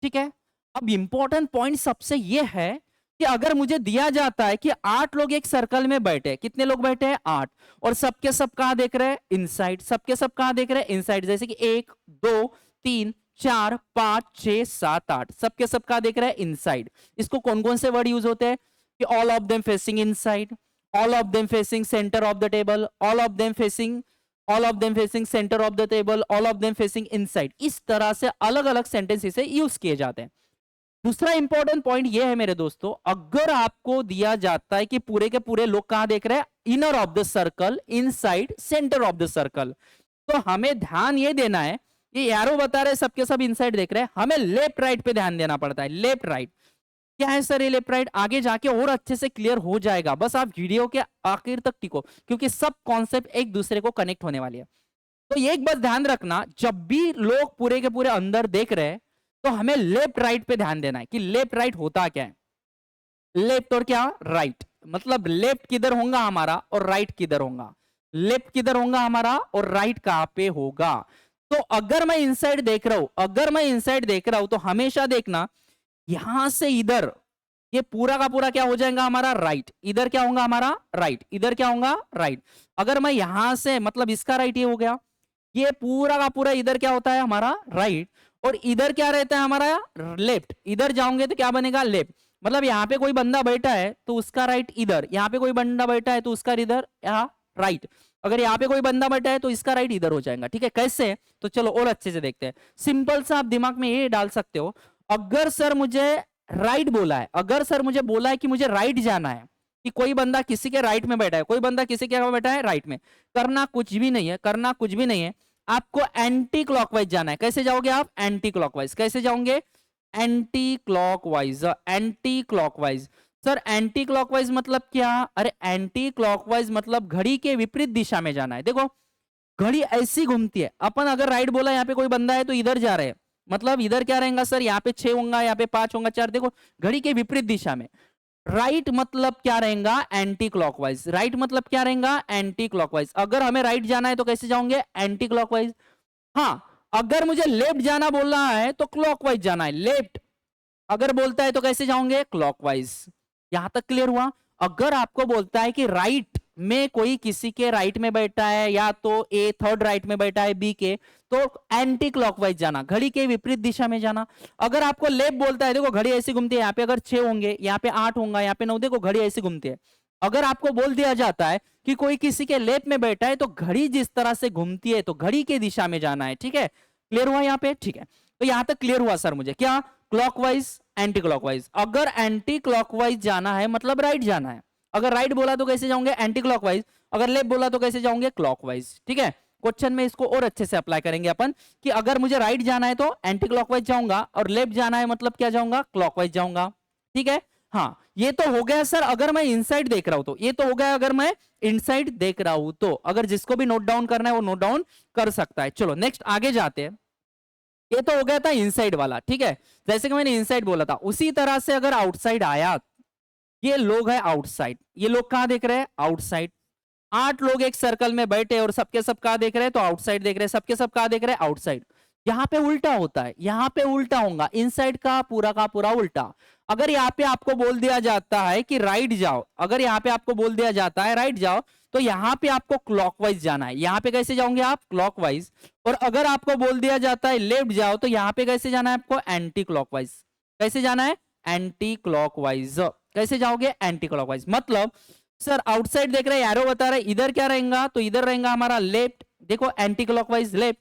ठीक है। अब इंपॉर्टेंट पॉइंट सबसे ये है कि अगर मुझे दिया जाता है कि 8 लोग एक सर्कल में बैठे, कितने लोग बैठे हैं, 8, और सबके सब कहां देख रहे हैं, इनसाइड, सबके सब कहां देख रहे हैं, इनसाइड। जैसे कि 1 2 3 4 5 6 7 8, सबके सब कहां देख रहे हैं, इनसाइड। इसको कौन कौन से वर्ड यूज होते हैं कि all of them facing inside, all of them facing centre of the table, all of them facing, all of them facing centre of the table, all of them facing inside. इस तरह से अलग अलग सेंटेंस इसे यूज किए जाते हैं। दूसरा इंपॉर्टेंट पॉइंट यह है मेरे दोस्तों, अगर आपको दिया जाता है कि पूरे के पूरे लोग कहां देख रहे हैं, inner of the circle, inside, centre of the circle, तो हमें ध्यान ये देना है, ये एरो बता रहे सबके सब इनसाइड देख रहे हैं, हमें लेफ्ट राइट पे ध्यान देना पड़ता है। लेफ्ट राइट क्या है सर, ये लेफ्ट राइट आगे जाके और अच्छे से क्लियर हो जाएगा, बस आप वीडियो के आखिर तक टिको, क्योंकि सब कॉन्सेप्ट एक दूसरे को कनेक्ट होने वाली है। तो ये एक बस ध्यान रखना, जब भी लोग पूरे के पूरे अंदर देख रहे हैं तो हमें लेफ्ट राइट पे ध्यान देना है कि लेफ्ट राइट होता क्या है। लेफ्ट और क्या, राइट, मतलब लेफ्ट किधर होगा हमारा और राइट किधर होगा, लेफ्ट किधर होगा हमारा और राइट कहां पे होगा। तो अगर मैं इनसाइड देख रहा हूं, अगर मैं इनसाइड देख रहा हूं तो हमेशा देखना यहां से इधर ये पूरा का पूरा क्या हो जाएगा हमारा, राइट। इधर क्या होगा हमारा, राइट। इधर क्या होगा, राइट। अगर मैं यहां से, मतलब इसका राइट ये हो गया, ये पूरा का पूरा इधर क्या होता है हमारा, राइट। और इधर क्या रहता है हमारा, लेफ्ट। इधर जाओगे तो क्या बनेगा, लेफ्ट। मतलब यहाँ पे कोई बंदा बैठा है तो उसका राइट इधर, यहाँ पे कोई बंदा बैठा है तो उसका इधर, यहाँ राइट। अगर यहाँ पे कोई बंदा बैठा है तो इसका राइट इधर हो जाएगा, ठीक है। कैसे, तो चलो और अच्छे से देखते हैं। सिंपल सा आप दिमाग में ये डाल सकते हो, अगर सर मुझे राइट बोला है, अगर सर मुझे बोला है कि मुझे राइट जाना है, कि कोई बंदा किसी के राइट में बैठा है, कोई बंदा किसी के बैठा है राइट में, करना कुछ भी नहीं है, करना कुछ भी नहीं है। आपको एंटी क्लॉकवाइज जाना है। कैसे जाओगे आप? Anti clockwise. कैसे जाओगे? Anti clockwise. Anti clockwise sir, anti clockwise मतलब क्या? अरे एंटी क्लॉकवाइज मतलब घड़ी के विपरीत दिशा में जाना है। देखो घड़ी ऐसी घूमती है, अपन अगर राइट बोला, यहाँ पे कोई बंदा है तो इधर जा रहे हैं, मतलब इधर क्या रहेगा सर? यहाँ पे 6 होगा, यहाँ पे 5 होगा, 4। देखो घड़ी के विपरीत दिशा में। राइट मतलब क्या रहेगा? Anti clockwise. राइट मतलब क्या रहेगा? Anti clockwise. अगर हमें राइट जाना है तो कैसे जाओगे? Anti clockwise. हाँ, अगर मुझे लेफ्ट जाना बोल रहा है तो क्लॉकवाइज जाना है। लेफ्ट अगर बोलता है तो कैसे जाओगे? क्लॉकवाइज। यहां तक क्लियर हुआ? अगर आपको बोलता है कि राइट में कोई किसी के राइट में बैठा है, या तो ए थर्ड राइट में बैठा है बी के, तो एंटी क्लॉकवाइज जाना, घड़ी के विपरीत दिशा में जाना। अगर आपको लेफ्ट बोलता है, देखो घड़ी ऐसी घूमती है, यहाँ पे अगर 6 होंगे, यहाँ पे 8 होगा, यहाँ पे 9, देखो घड़ी ऐसी घूमती है। अगर आपको बोल दिया जाता है कि कोई किसी के लेफ्ट में बैठा है, तो घड़ी जिस तरह से घूमती है तो घड़ी के दिशा में जाना है। ठीक है, क्लियर हुआ यहाँ पे? ठीक है, तो यहां तक क्लियर हुआ सर मुझे। क्या? Clockwise, anti clockwise. अगर एंटी क्लॉकवाइज जाना है मतलब राइट जाना है। अगर राइट बोला तो कैसे जाओगे? Anti clockwise. अगर लेफ्ट बोला तो कैसे जाओगे? क्लॉकवाइज। ठीक है, क्वेश्चन में इसको और अच्छे से अप्लाई करेंगे अपन कि अगर मुझे राइट जाना है तो एंटी क्लॉकवाइज जाऊंगा, और लेफ्ट जाना है मतलब क्या जाऊंगा? क्लॉकवाइज जाऊंगा। ठीक है, हाँ ये तो हो गया सर अगर मैं इनसाइड देख रहा हूं तो। ये तो हो गया अगर मैं इनसाइड देख रहा हूं तो। अगर जिसको भी नोट डाउन करना है वो नोट डाउन कर सकता है। चलो नेक्स्ट आगे जाते हैं। ये तो हो गया था इनसाइड वाला। ठीक है, जैसे कि मैंने इनसाइड बोला था, उसी तरह से अगर आउटसाइड आया, ये लोग है आउटसाइड। ये लोग कहां देख रहे हैं? आउटसाइड। 8 लोग एक सर्कल में बैठे और सबके सब कहां देख रहे हैं? तो आउटसाइड देख रहे हैं। सबके सब कहां देख रहे हैं? आउटसाइड। यहां पे उल्टा होता है, यहां पे उल्टा होगा, इनसाइड का पूरा उल्टा। अगर यहाँ पे आपको बोल दिया जाता है कि राइट जाओ, अगर यहाँ पे आपको बोल दिया जाता है राइट जाओ, तो यहाँ पे आपको क्लॉकवाइज जाना है। यहाँ पे कैसे जाओगे आप? क्लॉकवाइज। और अगर आपको बोल दिया जाता है लेफ्ट जाओ, तो यहाँ पे कैसे जाना है आपको? Anti clockwise. कैसे जाना है? Anti clockwise. कैसे जाओगे? Anti clockwise. मतलब सर आउटसाइड देख रहे हैं, एरो बता रहे हैं, इधर क्या रहेगा? तो इधर रहेगा हमारा लेफ्ट। देखो एंटी क्लॉकवाइज लेफ्ट,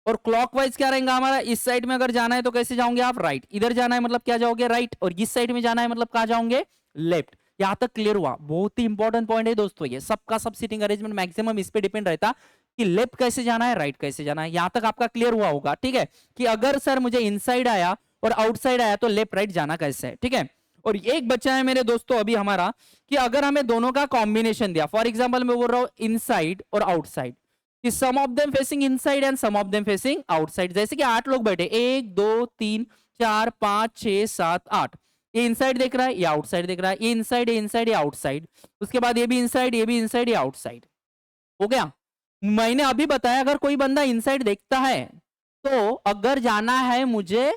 और क्लॉकवाइज क्या रहेगा हमारा? इस साइड में अगर जाना है तो कैसे जाओगे आप? राइट। इधर जाना है मतलब क्या जाओगे? राइट। और इस साइड में जाना है मतलब कहां जाओगे? लेफ्ट। यहां तक क्लियर हुआ? बहुत ही इंपॉर्टेंट पॉइंट है दोस्तों, ये सबका सब सीटिंग अरेंजमेंट मैक्सिमम इस पे डिपेंड रहता कि लेफ्ट कैसे जाना है, राइट कैसे जाना है। यहां तक आपका क्लियर हुआ होगा। ठीक है, कि अगर सर मुझे इनसाइड आया और आउटसाइड आया तो लेफ्ट राइट जाना कैसे है। ठीक है, और एक बच्चा है मेरे दोस्तों अभी हमारा, कि अगर हमें दोनों का कॉम्बिनेशन दिया, फॉर एग्जाम्पल मैं बोल रहा हूं इनसाइड और आउटसाइड, कि some of them facing inside and some of them facing outside. जैसे कि 8 लोग बैठे, 1 2 3 4 5 6 7 8। ये इनसाइड देख रहा है, ये आउटसाइड देख रहा है, ये इनसाइड, ये इनसाइड, ये आउटसाइड। उसके बाद ये भी इनसाइड, ये भी इनसाइड, ये आउटसाइड। हो गया? मैंने अभी बताया अगर कोई बंदा इनसाइड देखता है तो अगर जाना है मुझे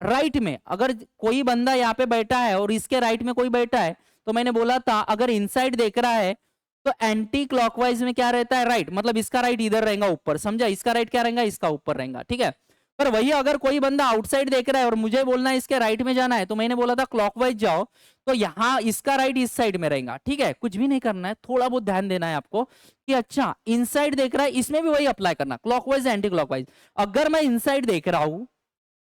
राइट में, अगर कोई बंदा यहाँ पे बैठा है और इसके राइट में कोई बैठा है, तो मैंने बोला था अगर इनसाइड देख रहा है तो एंटी क्लॉकवाइज में क्या रहता है? राइट। मतलब इसका राइट इधर रहेगा ऊपर, समझा? इसका राइट क्या रहेगा? इसका ऊपर रहेगा। ठीक है, पर वही अगर कोई बंदा आउटसाइड देख रहा है और मुझे बोलना है इसके राइट में जाना है, तो मैंने बोला था क्लॉकवाइज जाओ, तो यहाँ इसका राइट इस साइड में रहेगा। ठीक है, कुछ भी नहीं करना है, थोड़ा बहुत ध्यान देना है आपको कि अच्छा इनसाइड देख रहा है, इसमें भी वही अप्लाई करना, क्लॉकवाइज एंटी क्लॉकवाइज। अगर मैं इनसाइड देख रहा हूं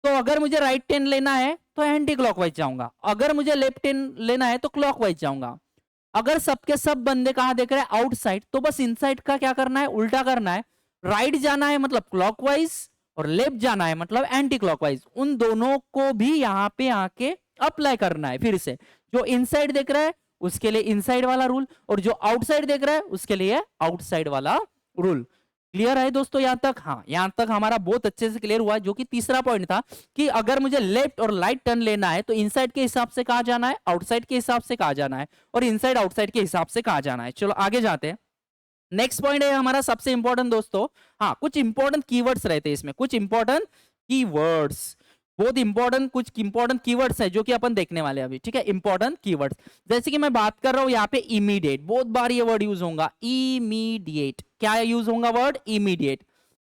तो अगर मुझे राइट 10 लेना है तो एंटी क्लॉकवाइज जाऊंगा, अगर मुझे लेफ्ट 10 लेना है तो क्लॉकवाइज जाऊंगा। अगर सबके सब बंदे कहां देख रहे हैं? आउटसाइड, तो बस इनसाइड का क्या करना है? उल्टा करना है। राइट जाना है मतलब क्लॉकवाइज, और लेफ्ट जाना है मतलब एंटी क्लॉकवाइज। उन दोनों को भी यहां पे आके अप्लाई करना है। फिर से जो इनसाइड देख रहा है उसके लिए इनसाइड वाला रूल, और जो आउटसाइड देख रहा है उसके लिए आउटसाइड वाला रूल। क्लियर है दोस्तों यहां तक? हाँ, यहां तक हमारा बहुत अच्छे से क्लियर हुआ। जो कि तीसरा पॉइंट था कि अगर मुझे लेफ्ट और राइट टर्न लेना है तो इनसाइड के हिसाब से कहा जाना है, आउटसाइड के हिसाब से कहा जाना है, और इनसाइड आउटसाइड के हिसाब से कहा जाना है। चलो आगे जाते हैं। नेक्स्ट पॉइंट है हमारा सबसे इंपॉर्टेंट दोस्तों। हाँ, कुछ इंपॉर्टेंट कीवर्ड्स रहते हैं इसमें, कुछ इंपॉर्टेंट कीवर्ड्स, बहुत इंपॉर्टेंट कुछ इंपॉर्टेंट कीवर्ड्स है जो कि अपन देखने वाले हैं अभी। ठीक है, इंपॉर्टेंट कीवर्ड्स, जैसे कि मैं बात कर रहा हूं यहाँ पे इमीडिएट, बहुत बार ये वर्ड यूज होगा इमीडिएट। क्या यूज होगा वर्ड? इमीडिएट।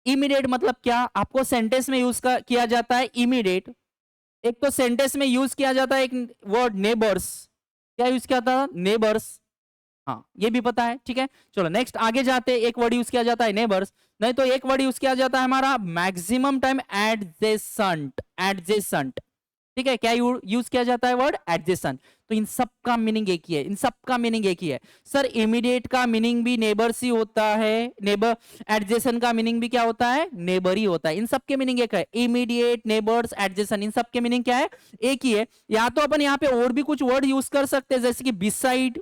इमीडिएट मतलब क्या? आपको सेंटेंस में यूज किया जाता है इमीडिएट। एक तो सेंटेंस में यूज किया जाता है एक वर्ड नेबर्स। क्या यूज किया था? नेबर्स। हाँ, ये भी पता है। ठीक है, चलो नेक्स्ट आगे जाते हैं। एक वर्ड यूज किया जाता है नेबर्स, नहीं तो एक वर्ड यूज किया जाता है हमारा मैक्सिमम टाइम एडजेसेंट। एडजेसेंट ठीक है, क्या यूज किया जाता है वर्ड एडजेसेंट। तो इन सब का मीनिंग एक ही है, इन सब का मीनिंग एक ही है सर। इमीडिएट का मीनिंग भी नेबर्स ही होता है, नेबर। एडजेसेंट का मीनिंग भी क्या होता है, नेबर ही होता है। इन सब के मीनिंग एक है, इमीडिएट, नेबर्स, एडजेसेंट, इन सब के मीनिंग क्या है, एक ही है। या तो अपन यहाँ पे और भी कुछ वर्ड यूज कर सकते हैं, जैसे कि बिसाइड।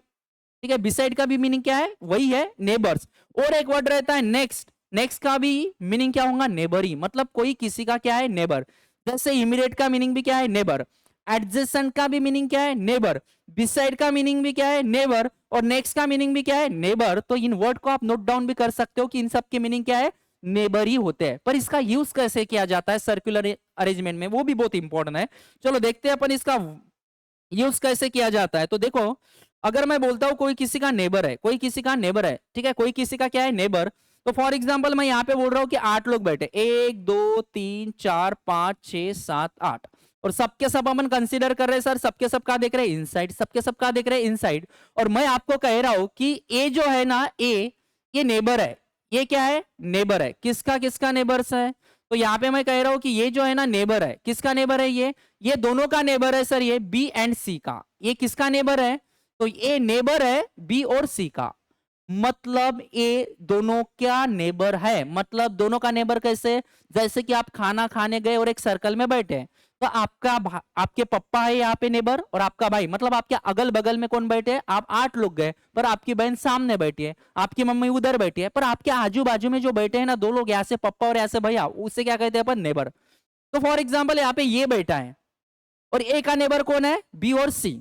ठीक है, बिसाइड का भी मीनिंग क्या है, वही है, नेबर्स। और एक वर्ड रहता है नेक्स्ट, नेक्स्ट का भी मीनिंग क्या होगा, नेबर ही, मतलब कोई किसी का क्या है, नेबर। जैसे इमीडिएट का मीनिंग भी क्या है, नेबर। एडजेसेंट का भी मीनिंग क्या है, नेबर। बिसाइड का मीनिंग भी क्या है, नेबर। और नेक्स्ट का मीनिंग भी क्या है, नेबर। तो इन वर्ड को आप नोट डाउन भी कर सकते हो कि इन सब के मीनिंग क्या है, नेबर ही होते हैं। पर इसका यूज कैसे किया जाता है सर्कुलर अरेंजमेंट में, वो भी बहुत इंपॉर्टेंट है। चलो देखते हैं अपन इसका यूज कैसे किया जाता है। तो देखो, अगर मैं बोलता हूं कोई किसी का नेबर है, कोई किसी का नेबर है, ठीक है, कोई किसी का क्या है, नेबर। तो फॉर एग्जांपल मैं यहां पे बोल रहा हूं कि 8 लोग बैठे, 1 2 3 4 5 6 7 8, और सबके सब अपन कंसीडर कर रहे हैं सर, सबके सब का देख रहे हैं इनसाइड, सबके सब का देख रहे हैं इनसाइड। और मैं आपको कह रहा हूं कि ए जो है ना, ए, ये नेबर है। ये क्या है, नेबर है। किसका किसका नेबर्स है, तो यहाँ पे मैं कह रहा हूं कि ये जो है ना नेबर है, किसका नेबर है, ये दोनों का नेबर है सर, ये बी एंड सी का। ये किसका नेबर है, तो ये नेबर है बी और सी का। मतलब ये दोनों क्या नेबर है, मतलब दोनों का नेबर कैसे, जैसे कि आप खाना खाने गए और एक सर्कल में बैठे, तो आपके पप्पा है यहाँ पे नेबर, और आपका भाई, मतलब आपके अगल बगल में कौन बैठे हैं, आप 8 लोग गए, पर आपकी बहन सामने बैठी है, आपकी मम्मी उधर बैठी है, पर आपके आजू बाजू में जो बैठे हैं ना 2 लोग, यहाँ से पप्पा और यहाँ से भैया, उसे क्या कहते हैं अपन, नेबर। तो फॉर एग्जाम्पल यहाँ पे ये बैठा है, और ए का नेबर कौन है, बी और सी।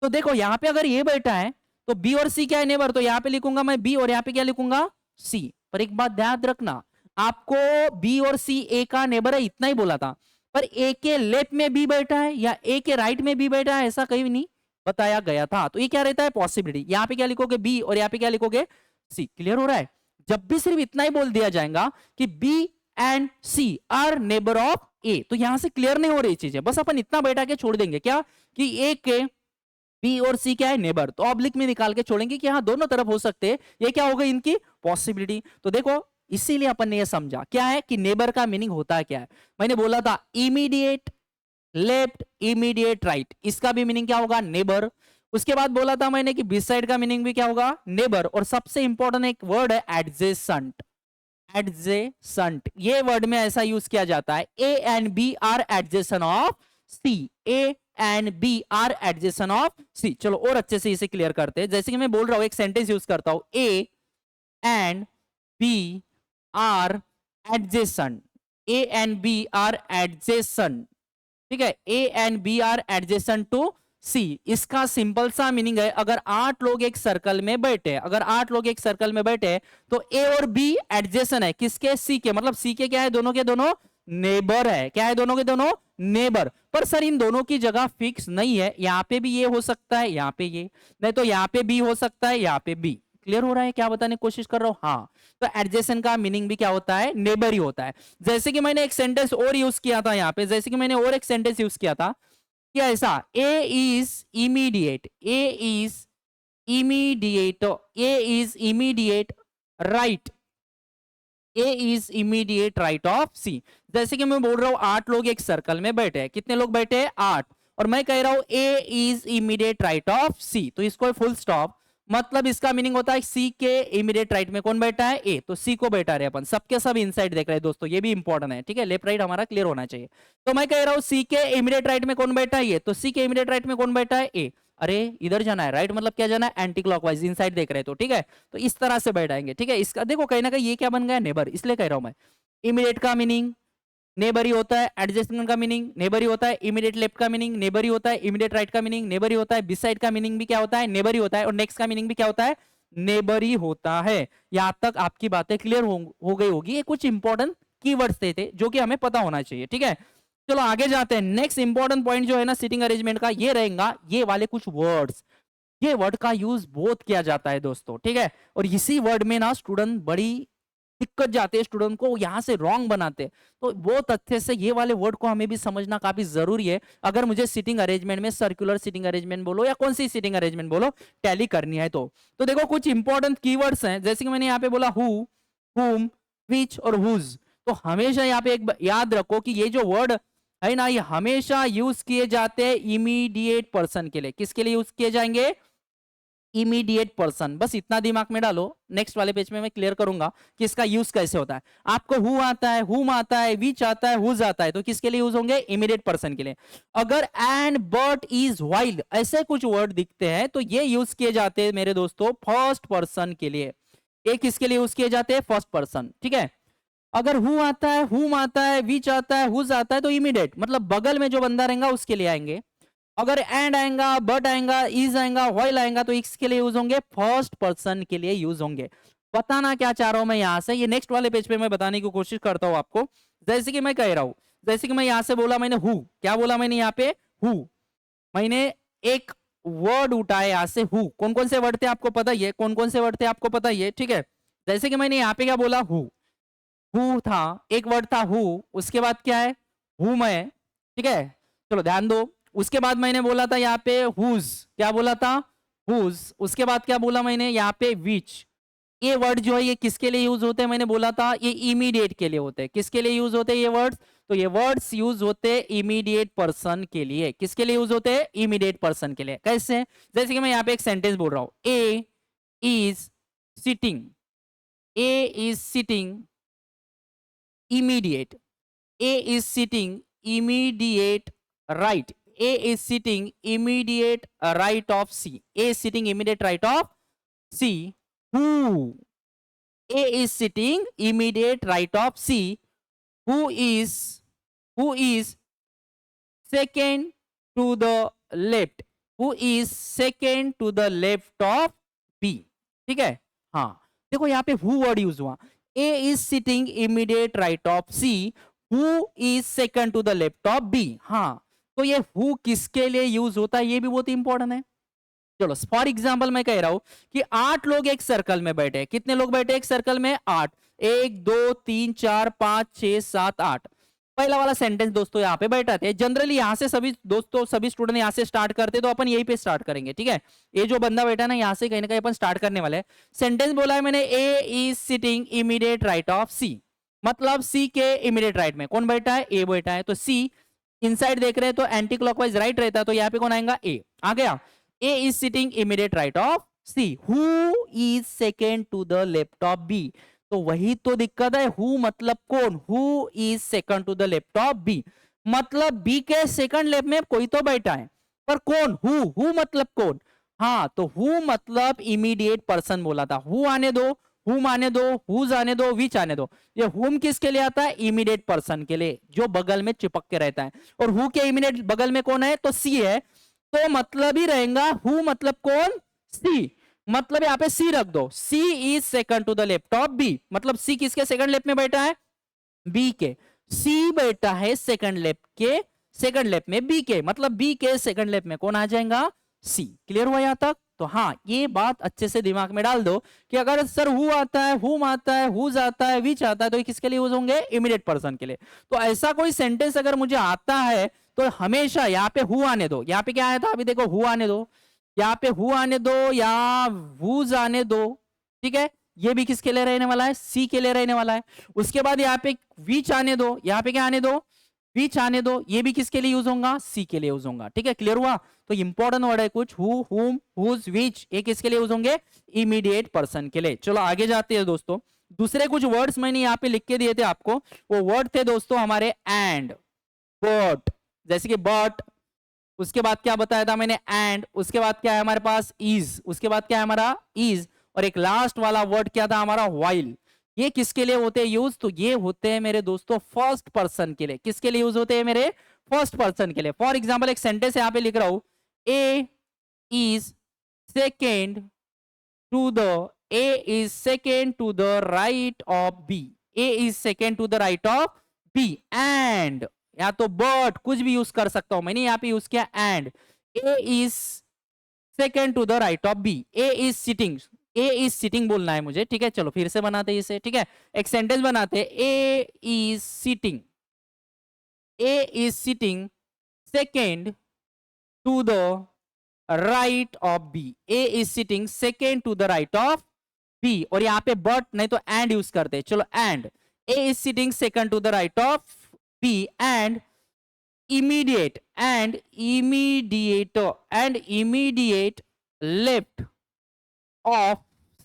तो देखो यहाँ पे अगर ये बैठा है तो बी और सी क्या है, नेबर। तो यहाँ पे लिखूंगा मैं बी, और यहाँ पे क्या लिखूंगा, सी। पर एक बात ध्यान रखना, आपको बी और सी ए का नेबर है इतना ही बोला था, पर ए के लेफ्ट में बी बैठा है या ए के राइट में बी बैठा है ऐसा कहीं नहीं बताया गया था। तो ये क्या रहता है, पॉसिबिलिटी। यहाँ पे क्या लिखोगे, बी, और यहाँ पे क्या लिखोगे, सी। क्लियर हो रहा है। जब भी सिर्फ इतना ही बोल दिया जाएगा कि B and C are neighbour of A, तो यहां से क्लियर नहीं हो रही चीजें, बस अपन इतना बैठा के छोड़ देंगे क्या, कि ए के बी और सी क्या है, नेबर। तो ऑब्लिक में निकाल के छोड़ेंगे कि हाँ दोनों तरफ हो सकते हैं, ये क्या हो गई इनकी पॉसिबिलिटी। तो देखो इसीलिए अपन ने ये समझा क्या है कि नेबर का मीनिंग होता है क्या है। मैंने बोला था इमीडिएट लेफ्ट, इमीडिएट राइट, इसका भी मीनिंग क्या होगा, नेबर। उसके बाद बोला था मैंने कि बिसाइड का मीनिंग भी क्या होगा, नेबर। और सबसे इंपॉर्टेंट एक वर्ड है एडजेसेंट। एडजेसेंट, ये वर्ड में ऐसा यूज किया जाता है, A and B are adjacent of C, A and B are adjacent of C. चलो और अच्छे से इसे क्लियर करते हैं। जैसे कि मैं बोल रहा हूं, एक सेंटेंस यूज करता हूं, A and B are adjacent, A and B are adjacent, ठीक है, A and B are adjacent to C. इसका सिंपल सा मीनिंग है, अगर 8 लोग एक सर्कल में बैठे, अगर 8 लोग एक सर्कल में बैठे, तो ए और बी एडजेसेंट है किसके, सी के। मतलब सी के क्या है, दोनों के दोनों नेबर है। क्या है, दोनों के दोनों नेबर। पर सर इन दोनों की जगह फिक्स नहीं है, यहां पे भी ये हो सकता है, यहां पे ये, नहीं तो यहां पे बी हो सकता है, यहां पे बी। क्लियर हो रहा है क्या बताने की कोशिश कर रहा हूं, हाँ। तो एडजेसेंट का मीनिंग भी क्या होता है, नेबर ही होता है। जैसे कि मैंने एक सेंटेंस और यूज किया था यहाँ पे, जैसे कि मैंने और एक सेंटेंस यूज किया था, क्या ऐसा, A is immediate, A is immediate, A is immediate right, A is immediate right of C. जैसे कि मैं बोल रहा हूं 8 लोग एक सर्कल में बैठे हैं, कितने लोग बैठे हैं, 8, और मैं कह रहा हूं A is immediate right of सी, तो इसको फुल स्टॉप। मतलब इसका मीनिंग होता है सी के इमीडिएट राइट में कौन बैठा है, ए, तो सी को बैठा रहे अपन, सबके सब इनसाइड देख रहे हैं दोस्तों, ये भी इंपॉर्टेंट है, ठीक है, लेफ्ट राइट हमारा क्लियर होना चाहिए। तो मैं कह रहा हूं सी के इमीडिएट राइट में कौन बैठा है, ये, तो सी के इमीडिएट राइट में कौन बैठा है, ए। अरे इधर जाना है, राइट मतलब क्या जाना है, एंटी क्लॉकवाइज, इनसाइड देख रहे हैं, तो ठीक है, तो इस तरह से बैठाएंगे, ठीक है। इसका देखो कहीं ना कहीं ये क्या बन गया, नेबर, इसलिए कह रहा हूं मैं इमीडिएट का मीनिंग नेबर ही होता है, एडजेसेंट का मीनिंग नेबर ही होता है, इमीडिएट लेफ्ट का मीनिंग नेबर ही होता है, इमीडिएट राइट का मीनिंग नेबर ही होता है, बिसाइड का मीनिंग भी क्या होता है, नेबर ही होता है, और नेक्स्ट का मीनिंग भी क्या होता है, नेबर ही होता है। यहां तक आपकी बातें क्लियर हो गई होगी। ये कुछ इंपॉर्टेंट कीवर्ड्स थे जो कि हमें पता होना चाहिए, ठीक है। चलो आगे जाते हैं। नेक्स्ट इंपॉर्टेंट पॉइंट जो है ना सीटिंग अरेंजमेंट का, ये रहेगा ये वाले कुछ वर्ड्स। ये वर्ड का यूज बहुत किया जाता है दोस्तों, ठीक है, और इसी वर्ड में ना स्टूडेंट बड़ी दिक्कत जाते हैं, स्टूडेंट को यहां से रॉन्ग बनाते हैं। तो बहुत अच्छे से ये वाले वर्ड को हमें भी समझना काफी जरूरी है, अगर मुझे सीटिंग अरेंजमेंट में सर्कुलर सीटिंग अरेंजमेंट बोलो या कौन सी सीटिंग अरेंजमेंट बोलो टैली करनी है। तो देखो कुछ इंपॉर्टेंट कीवर्ड्स हैं, जैसे कि मैंने यहाँ पे बोला हु, हुम, व्हिच और हुज। तो हमेशा यहाँ पे एक याद रखो कि ये जो वर्ड है ना, ये हमेशा यूज किए जाते हैं इमीडिएट पर्सन के लिए। किसके लिए यूज किए जाएंगे? Immediate person. बस इतना दिमाग में डालो, नेक्स्ट वाले पेज में मैं क्लियर करूंगा कि इसका यूज कैसे होता है। आपको हु आता है, हुम आता है, विच आता है, हुज आता है, तो किसके लिए यूज होंगे? इमीडिएट पर्सन के लिए। अगर एंड, बट, इज, वाइल ऐसे कुछ वर्ड दिखते हैं तो ये यूज किए जाते हैं मेरे दोस्तों फर्स्ट पर्सन के लिए। ये किसके लिए यूज किए जाते हैं? First person. ठीक है। अगर हु आता है, हुम आता है, विच आता है, हुज आता है तो इमीडिएट मतलब बगल में जो बंदा रहेगा उसके लिए आएंगे। अगर एंड आएगा, बट आएगा, इज आएगा, व्हाइल आएगा तो इसके लिए यूज होंगे फर्स्ट पर्सन के लिए यूज होंगे। बताना क्या चाह रहा हूं मैं यहां से, ये नेक्स्ट वाले पेज पे मैं बताने की कोशिश करता हूं आपको। जैसे कि मैं कह रहा हूं, जैसे कि मैं यहां से बोला मैंने हु, क्या बोला मैंने यहाँ पे? हु। मैंने एक वर्ड उठाया यहां से हु। कौन कौन से वर्ड थे आपको पता ही है, कौन कौन से वर्ड थे आपको पता ही है। ठीक है। जैसे कि मैंने यहाँ पे क्या बोला? हु था, एक वर्ड था हु। उसके बाद क्या है? हु मैं। ठीक है। चलो ध्यान दो। उसके बाद मैंने बोला था यहाँ पे हुज, क्या बोला था? हुज। उसके बाद क्या बोला मैंने यहाँ पे? विच। ये वर्ड जो है ये किसके लिए यूज होते हैं? मैंने बोला था ये इमीडिएट के लिए होते हैं। किसके लिए यूज होते हैं ये वर्ड्स? तो ये वर्ड्स यूज होते हैं इमीडिएट पर्सन के लिए। किसके लिए यूज होते हैं? इमीडिएट पर्सन के लिए। कैसे? जैसे कि मैं यहाँ पे एक सेंटेंस बोल रहा हूं, A is sitting. A is sitting immediate. A is sitting immediate right. A is sitting immediate right of C. A is sitting immediate right of C. Who? A is sitting immediate right of C. Who is second to the left? Who is second to the left of B? ठीक है। हाँ, देखो यहाँ पे who वर्ड यूज हुआ। A is sitting immediate right of C. Who is second to the left of B? हाँ, तो ये who किसके लिए यूज होता है ये भी बहुत इंपॉर्टेंट है। चलो फॉर एग्जाम्पल मैं कह रहा हूं कि 8 लोग एक सर्कल में बैठे हैं। कितने लोग बैठे एक सर्कल में? 8। 1 2 3 4 5 6 7 8। पहला वाला सेंटेंस दोस्तों यहाँ पे बैठा थे। जनरली यहाँ से सभी दोस्तों सभी स्टूडेंट यहाँ से स्टार्ट करते तो अपन यहीं पे स्टार्ट करेंगे। ठीक है। ये जो बंदा बैठा ना यहाँ से कहीं ना कहीं अपन स्टार्ट करने वाले हैं। सेंटेंस बोला है मैंने, A is sitting immediate right of C. मतलब सी के इमीडिएट राइट में कौन बैठा है? ए बैठा है। तो सी इनसाइड देख रहे हैं तो एंटी क्लॉकवाइज राइट रहता है, तो यहाँ पे कौन आएगा? ए आ गया। A is sitting immediate right of C. Who is second to the left of B? तो वही तो दिक्कत है। Who मतलब कौन? Who is second to the left of B? मतलब B के सेकंड लेफ्ट में कोई तो बैठा है, पर कौन? Who मतलब कौन? हाँ, तो who मतलब इमीडिएट पर्सन बोला था। Who आने दो, whom आने दो, whose आने दो, which आने दो। ये whom किसके लिए आता है? इमीडिएट पर्सन के लिए, जो बगल में चिपक के रहता है। और who के इमीडिएट बगल में कौन है? तो C है। तो मतलब ही रहेगा हु मतलब कौन? सी। मतलब यहाँ पे सी रख दो। C is second to the left of B. मतलब सी किसके सेकंड लेफ्ट में बैठा है? बी के। सी बैठा है सेकंड लेफ्ट में बी के। मतलब बी के सेकंड लेफ्ट में कौन आ जाएगा? सी। क्लियर हुआ यहां तक? तो हाँ, ये बात अच्छे से दिमाग में डाल दो कि अगर सर हु आता है, हुम आता है, हुज आता है, विच आता है तो ये किसके लिए यूज होंगे? इमीडिएट पर्सन के लिए। तो ऐसा कोई सेंटेंस अगर मुझे आता है तो हमेशा यहाँ पे हु आने दो। यहाँ पे क्या आया था? अभी देखो हु आने दो, यहाँ पे हु आने दो या हुज आने दो। ठीक है। ये भी किसके लिए रहने वाला है? सी के लिए रहने वाला है। उसके बाद यहाँ पे विच आने दो, यहाँ पे क्या आने दो? विच आने दो। ये भी किसके लिए यूज होगा? सी के लिए यूज होगा। ठीक है। क्लियर हुआ? तो इंपॉर्टेंट वर्ड है कुछ, हु, हुम, हुज, विच, ये किसके लिए यूज होंगे? इमीडिएट पर्सन के लिए। चलो आगे जाते हैं दोस्तों। दूसरे कुछ वर्ड्स मैंने यहाँ पे लिख के दिए थे आपको। वो वर्ड थे दोस्तों हमारे एंड, बट। जैसे कि बट, उसके बाद क्या बताया था मैंने? एंड। उसके बाद क्या है हमारे पास? इज। उसके बाद क्या है हमारा? इज। और एक लास्ट वाला वर्ड क्या था हमारा? व्हाइल। ये किसके लिए होते हैं यूज? तो ये होते हैं मेरे दोस्तों फर्स्ट पर्सन के लिए। किसके लिए यूज होते हैं मेरे? फर्स्ट पर्सन के लिए। फॉर एग्जाम्पल एक सेंटेंस यहाँ पे लिख रहा हूं, A is second to the, A is second to the right of B. A is second to the right of B. And या तो बट कुछ भी यूज कर सकता हूं, मैंने यहाँ पे यूज किया and. A is second to the right of B. A is sitting, A is sitting बोलना है मुझे। ठीक है। चलो फिर से बनाते हैं इसे। ठीक है। एक सेंटेंस बनाते हैं, A is sitting, A is sitting second to the right of B. A is sitting second to the right of B. और यहाँ पे बट नहीं तो एंड यूज करते हैं। चलो and, A is sitting second to the right of B and immediate and immediate left of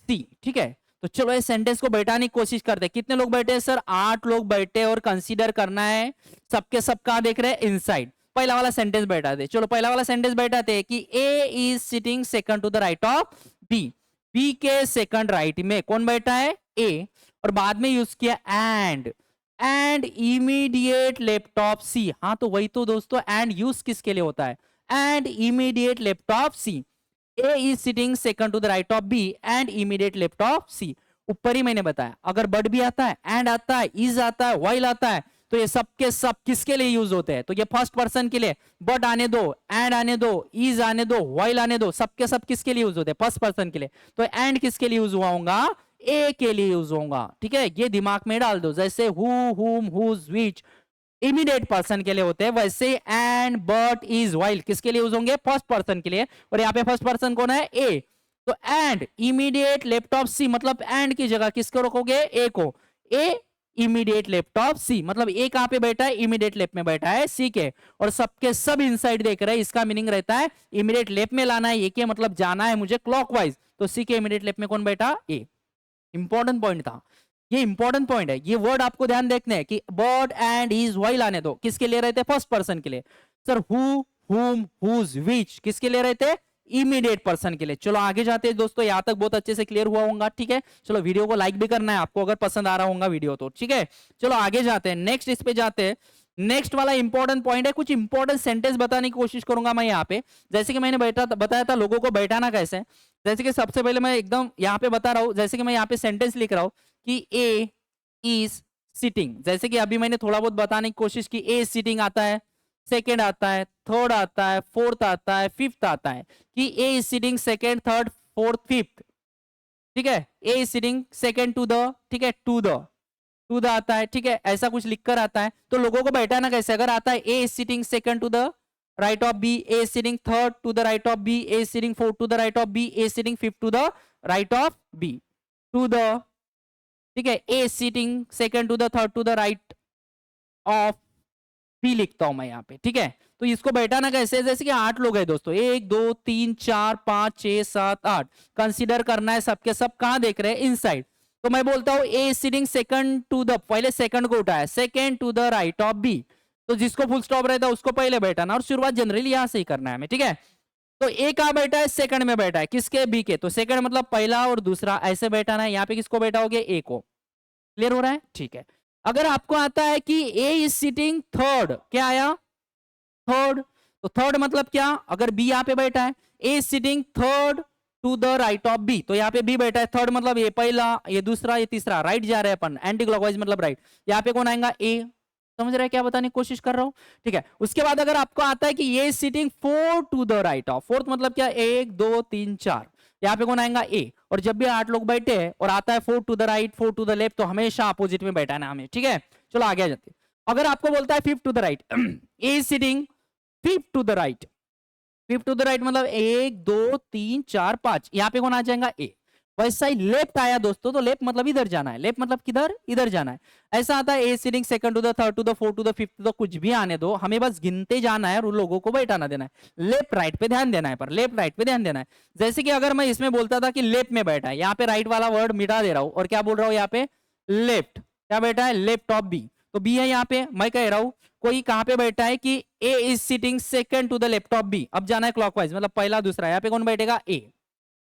C. ठीक है, तो चलो इस सेंटेंस को बैठाने की कोशिश करते हैं। कितने लोग बैठे हैं सर? 8 लोग बैठे और कंसीडर करना है सबके सब कहां देख रहे हैं? इनसाइड। पहला वाला सेंटेंस बैठा दे। चलो पहला वाला सेंटेंस बैठाते हैं कि A is sitting second to the right of B. B के सेकंड राइट में कौन बैठा है? ए। और बाद में यूज किया एंड इमीडिएट लेफ्ट ऑफ सी। हाँ तो वही तो दोस्तों, एंड यूज किसके लिए होता है? And immediate left of C. A is sitting second to the right of B and immediate left of C। ऊपर ही मैंने बताया, अगर बट भी आता है, एंड आता है, इज आता है, वाइल आता है, तो ये सब के सब किसके लिए यूज होते हैं? तो ये फर्स्ट पर्सन के लिए। बट आने दो, एंड आने दो, इज आने दो, वाइल आने दो, सबके सब किसके लिए यूज होते हैं? फर्स्ट पर्सन के लिए। तो एंड किसके लिए यूज हुआ होगा? ए के लिए यूज होगा। ठीक है, ये दिमाग में डाल दो। जैसे हु, हुम, हुज, व्हिच इमीडिएट पर्सन के लिए होते हैं, वैसे एंड, बट, इज, वाइल किसके लिए यूज होंगे? फर्स्ट पर्सन के लिए। और यहाँ पे फर्स्ट पर्सन कौन है? ए। तो and immediate left of C, मतलब एंड की जगह किसको रखोगे? ए को। ए इमीडिएट लेफ्ट ऑफ सी, मतलब ए कहां पे बैठा है? इमीडिएट लेफ्ट में बैठा है सी के। और सबके सब इनसाइड देख रहे हैं, इसका मीनिंग रहता है इमीडिएट लेफ्ट में लाना है ए के, मतलब जाना है मुझे क्लॉकवाइज। तो सी के इमीडिएट लेफ्ट में कौन बैठा? ए। इंपॉर्टेंट पॉइंट था ये, इंपॉर्टेंट पॉइंट है ये। वर्ड आपको ध्यान देखने हैं कि बट, एंड, इज, वाइल आने दो, किसके लिए रहते? फर्स्ट पर्सन के लिए। सर हु, हुम, हुज, व्हिच किसके लिए रहते? इमीडिएट पर्सन के लिए। चलो आगे जाते हैं दोस्तों, यहां तक बहुत अच्छे से क्लियर हुआ होगा। ठीक है, चलो वीडियो को लाइक भी करना है आपको अगर पसंद आ रहा होगा वीडियो तो। ठीक है, चलो आगे जाते हैं, नेक्स्ट इस पे जाते हैं। नेक्स्ट वाला इंपॉर्टेंट पॉइंट है, कुछ इंपॉर्टेंट सेंटेंस बताने की कोशिश करूंगा मैं यहाँ पे। जैसे कि मैंने बताया था लोगों को बैठाना कैसे। जैसे कि सबसे पहले मैं एकदम यहाँ पे बता रहा हूँ, जैसे कि मैं यहाँ पे सेंटेंस लिख रहा हूँ कि ए इज सिटिंग। जैसे कि अभी मैंने थोड़ा बहुत बताने की कोशिश की। ए सिटिंग आता है, सेकेंड आता है, थर्ड आता है, फोर्थ आता है, फिफ्थ आता है कि A is sitting second, third, fourth, fifth. ठीक है, A is sitting second to the, ठीक है, टू द आता है। ठीक है, ऐसा कुछ लिखकर आता है। तो लोगों को बैठाना कैसे? अगर आता है A is sitting second to the right of B, A is sitting third to the right of B, A is sitting fourth to the right of B, A is sitting fifth to the right of B, to the. ठीक है, A sitting second to the third to the right of B लिखता हूं मैं यहाँ पे। ठीक है, तो इसको बैठाना कैसे? जैसे कि 8 लोग हैं दोस्तों, 1 2 3 4 5 6 7 8 कंसीडर करना है सबके सब कहां देख रहे हैं? इनसाइड। तो मैं बोलता हूं A sitting second to the, पहले सेकंड को उठाया, second to the right of B. तो जिसको फुल स्टॉप रहता है उसको पहले बैठाना, और शुरुआत जनरली यहां से ही करना है हमें। ठीक है, तो ए कहां बैठा है? सेकंड में बैठा है, किसके? बी के। तो सेकंड मतलब पहला और दूसरा ऐसे बैठाना है। यहाँ पे किसको बैठाओगे? ए को। क्लियर हो रहा है? ठीक है, अगर आपको आता है कि ए इज सिटिंग थर्ड, क्या आया? थर्ड। तो थर्ड मतलब क्या? अगर बी यहाँ पे बैठा है, A is sitting third to the right of B, तो यहाँ पे बी बैठा है। थर्ड मतलब ये पहला, ये दूसरा, ये तीसरा, राइट जा रहे हैं अपन, एंटी क्लॉकवाइज मतलब राइट। यहाँ पे कौन आएगा? ए। समझ रहे हैं क्या बताने की कोशिश कर रहा हूं? ठीक है, उसके बाद अगर आपको आता है कि ये sitting four to the right of, fourth मतलब क्या? 1 2 3 4, यहाँ पे कौन आएगा? ए। और जब भी 8 लोग बैठे हैं और आता है 4 to the right, 4 to the left, तो हमेशा अपोजिट में बैठा है हमें। ठीक है, चलो आगे आ जाते हैं। अगर आपको बोलता है 5 to the right, A is sitting 5 to the right, 5 to the right मतलब 1 2 3 4 5, यहाँ पे कौन आ जाएगा? ए। वैसा ही लेफ्ट आया दोस्तों, तो लेफ्ट मतलब इधर जाना है, लेफ्ट मतलब किधर? इधर जाना है। ऐसा आता है A sitting second to the third to the fourth to the fifth, तो कुछ भी आने दो, हमें बस गिनते जाना है और उन लोगों को बैठाना देना है। लेफ्ट राइट पे ध्यान देना है, पर लेफ्ट राइट पे ध्यान देना है। जैसे कि अगर मैं इसमें बोलता था कि लेफ्ट में बैठा है, यहाँ पे राइट वाला वर्ड मिटा दे रहा हूं और क्या बोल रहा हूँ? यहाँ पे लेफ्ट, क्या बैठा है? लेफ्ट ऑफ बी, तो बी है यहाँ पे। मैं कह रहा हूं कोई कहां पे बैठा है कि A is sitting second to the left of B, अब जाना है क्लॉकवाइज, मतलब पहला दूसरा, यहाँ पे कौन बैठेगा? ए।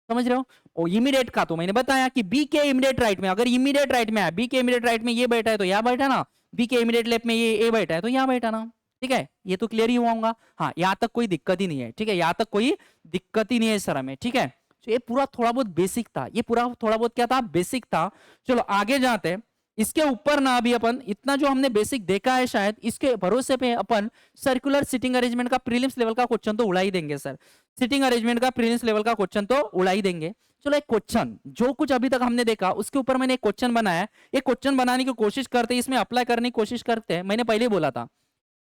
समझ रहे हो? और इमीडिएट का तो मैंने बताया कि बी के इमीडिएट राइट में, अगर इमीडिएट राइट में है, बी के इमीडिएट राइट में ये बैठा है तो यहाँ बैठा ना, बी के इमीडिएट लेफ्ट में ये ए बैठा है तो यहाँ बैठा ना। ठीक है, ये तो क्लियर ही हुआ होगा। हाँ, यहाँ तक कोई दिक्कत ही नहीं है। ठीक है, यहाँ तक कोई दिक्कत ही नहीं है सर हमें। ठीक है, तो ये पूरा थोड़ा बहुत बेसिक था, ये पूरा थोड़ा बहुत क्या था? बेसिक था। चलो आगे जाते हैं। इसके ऊपर ना अभी अपन इतना जो हमने बेसिक देखा है, शायद इसके भरोसे पे अपन सर्कुलर सिटिंग अरेंजमेंट का प्रीलिम्स लेवल का क्वेश्चन तो उड़ा ही देंगे सर। सिटिंग अरेंजमेंट का प्रीलिम्स लेवल का क्वेश्चन तो उड़ा ही देंगे। चलो एक क्वेश्चन जो कुछ अभी तक हमने देखा उसके ऊपर मैंने एक क्वेश्चन बनाया। ये क्वेश्चन बनाने की कोशिश करते हैं, इसमें अप्लाई करने की कोशिश करते हैं। मैंने पहले बोला था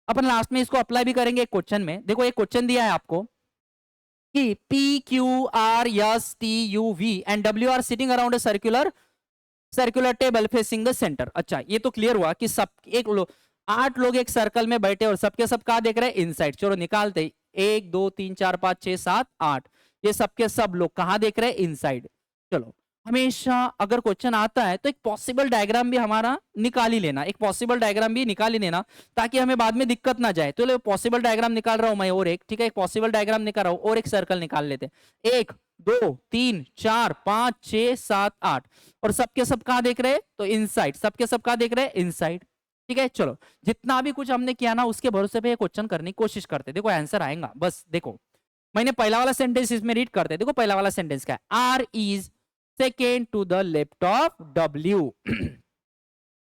अपन लास्ट में इसको अप्लाई भी करेंगे एक क्वेश्चन में। देखो एक क्वेश्चन दिया है आपको कि P Q R S T U V and W are sitting around a circular table facing the centre. अच्छा, ये तो क्लियर हुआ कि सब एक 8 लोग एक सर्कल में बैठे और सबके सब कहा देख रहे हैं, इनसाइड। चलो निकालते, 1 2 3 4 5 6 7 8, ये सबके सब लोग कहाँ देख रहे हैं, इनसाइड। चलो हमेशा अगर क्वेश्चन आता है तो एक पॉसिबल डायग्राम भी हमारा निकाल ही लेना, एक पॉसिबल डायग्राम भी निकाल ही लेना, ताकि हमें बाद में दिक्कत ना जाए। तो पॉसिबल डायग्राम निकाल रहा हूं मैं, और एक, ठीक है, एक पॉसिबल डायग्राम निकाल रहा हूं, और एक सर्कल निकाल लेते हैं। 1 2 3 4 5 6 7 8, और सबके सब कहाँ देख रहे हैं, तो इनसाइड, सबके सब कहाँ देख रहे हैं, इनसाइड। ठीक है, चलो जितना भी कुछ हमने किया ना उसके भरोसे पे ये क्वेश्चन करने की कोशिश करते, देखो आंसर आएगा। बस देखो, मैंने पहला वाला सेंटेंस इसमें रीड करते, देखो पहला वाला सेंटेंस क्या है, R is second to the left of W.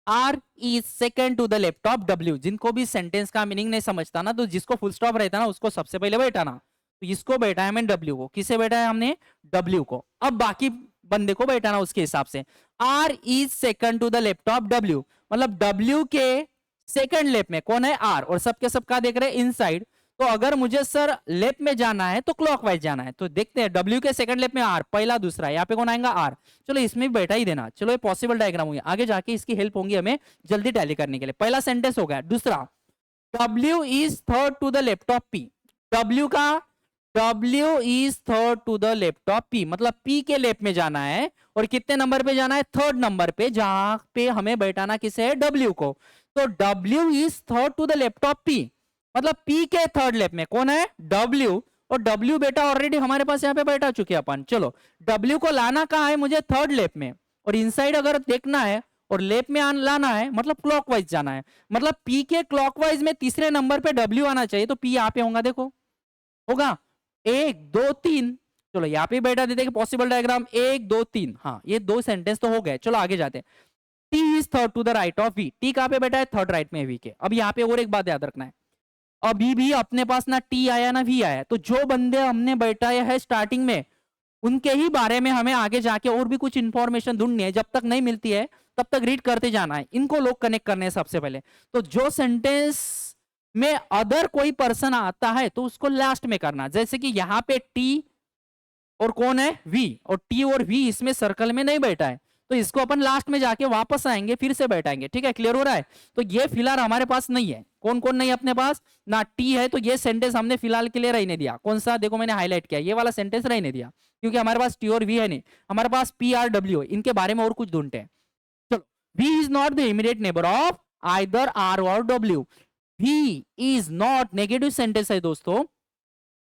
R is second to the left of W. जिनको भी सेंटेंस का मीनिंग नहीं समझता ना, तो जिसको फुल स्टॉप रहता ना उसको सबसे पहले बैठाना। तो इसको बैठा है मैंने डब्ल्यू को, किसे बैठा है हमने, डब्ल्यू को। अब बाकी बंदे को बैठाना उसके हिसाब से। R is second to the left of W, मतलब डब्ल्यू के सेकंड लेफ्ट में कौन है, आर, और सबके सब का देख रहे हैं, इनसाइड। तो अगर मुझे सर लेफ्ट में जाना है तो क्लॉकवाइज जाना है, तो देखते हैं डब्ल्यू के सेकंड लेफ्ट में आर, पहला दूसरा, यहाँ पे कौन आएगा, आर। चलो इसमें भी बैठा ही देना। चलो ये पॉसिबल डायग्राम हुई, आगे जाके इसकी हेल्प होंगी हमें जल्दी टैली करने के लिए। पहला सेंटेंस हो गया। दूसरा, W is third to the left of P. W का, W is third to the left of P, मतलब पी के लेफ्ट में जाना है, और कितने नंबर पे जाना है, थर्ड नंबर पे, जहां पे हमें बैठाना किसे है, डब्ल्यू को। तो W is third to the left of P, मतलब पी के थर्ड लेफ्ट में कौन है, डब्ल्यू। और डब्ल्यू बेटा ऑलरेडी हमारे पास यहाँ पे बैठा चुके अपन। चलो डब्ल्यू को लाना कहाँ है मुझे, थर्ड लेफ्ट में, और इनसाइड अगर देखना है और लेफ्ट में लाना है, मतलब क्लॉकवाइज जाना है, मतलब पी के क्लॉकवाइज में तीसरे नंबर पे डब्ल्यू आना चाहिए। तो पी यहाँ पे होगा, देखो होगा 1 2 3। चलो यहाँ पे बैठा देते पॉसिबल डायग्राम, 1 2 3। हाँ ये दो सेंटेंस तो हो गए। चलो आगे जाते हैं। T is third to the right of V. T कहाँ पे बैठा है, थर्ड राइट में वी के। अब यहाँ पे और एक बात याद रखना है, अभी भी अपने पास ना टी आया ना वी आया, तो जो बंदे हमने बैठाया है स्टार्टिंग में उनके ही बारे में हमें आगे जाके और भी कुछ इंफॉर्मेशन ढूंढनी है। जब तक नहीं मिलती है तब तक रीड करते जाना है, इनको लोग कनेक्ट करने हैं सबसे पहले। तो जो सेंटेंस में अदर कोई पर्सन आता है तो उसको लास्ट में करना। जैसे कि यहाँ पे टी और कौन है, वी, और टी और वी इसमें सर्कल में नहीं बैठा है, तो इसको अपन लास्ट में जाके वापस आएंगे, फिर से बैठाएंगे। ठीक है, क्लियर हो रहा है। तो ये फिलहाल हमारे पास नहीं है। कौन कौन नहीं है अपने पास, ना टी है, तो ये सेंटेंस हमने फिलहाल के लिए रहने दिया। कौन सा, देखो मैंने हाईलाइट किया, ये वाला सेंटेंस रहने दिया, क्योंकि हमारे पास टी और वी है नहीं, हमारे पास पी आर डब्ल्यू है। इनके बारे में और कुछ ढूंढते हैं। चलो, V is not the immediate neighbour of either R और W. V is not, negative sentence है दोस्तों,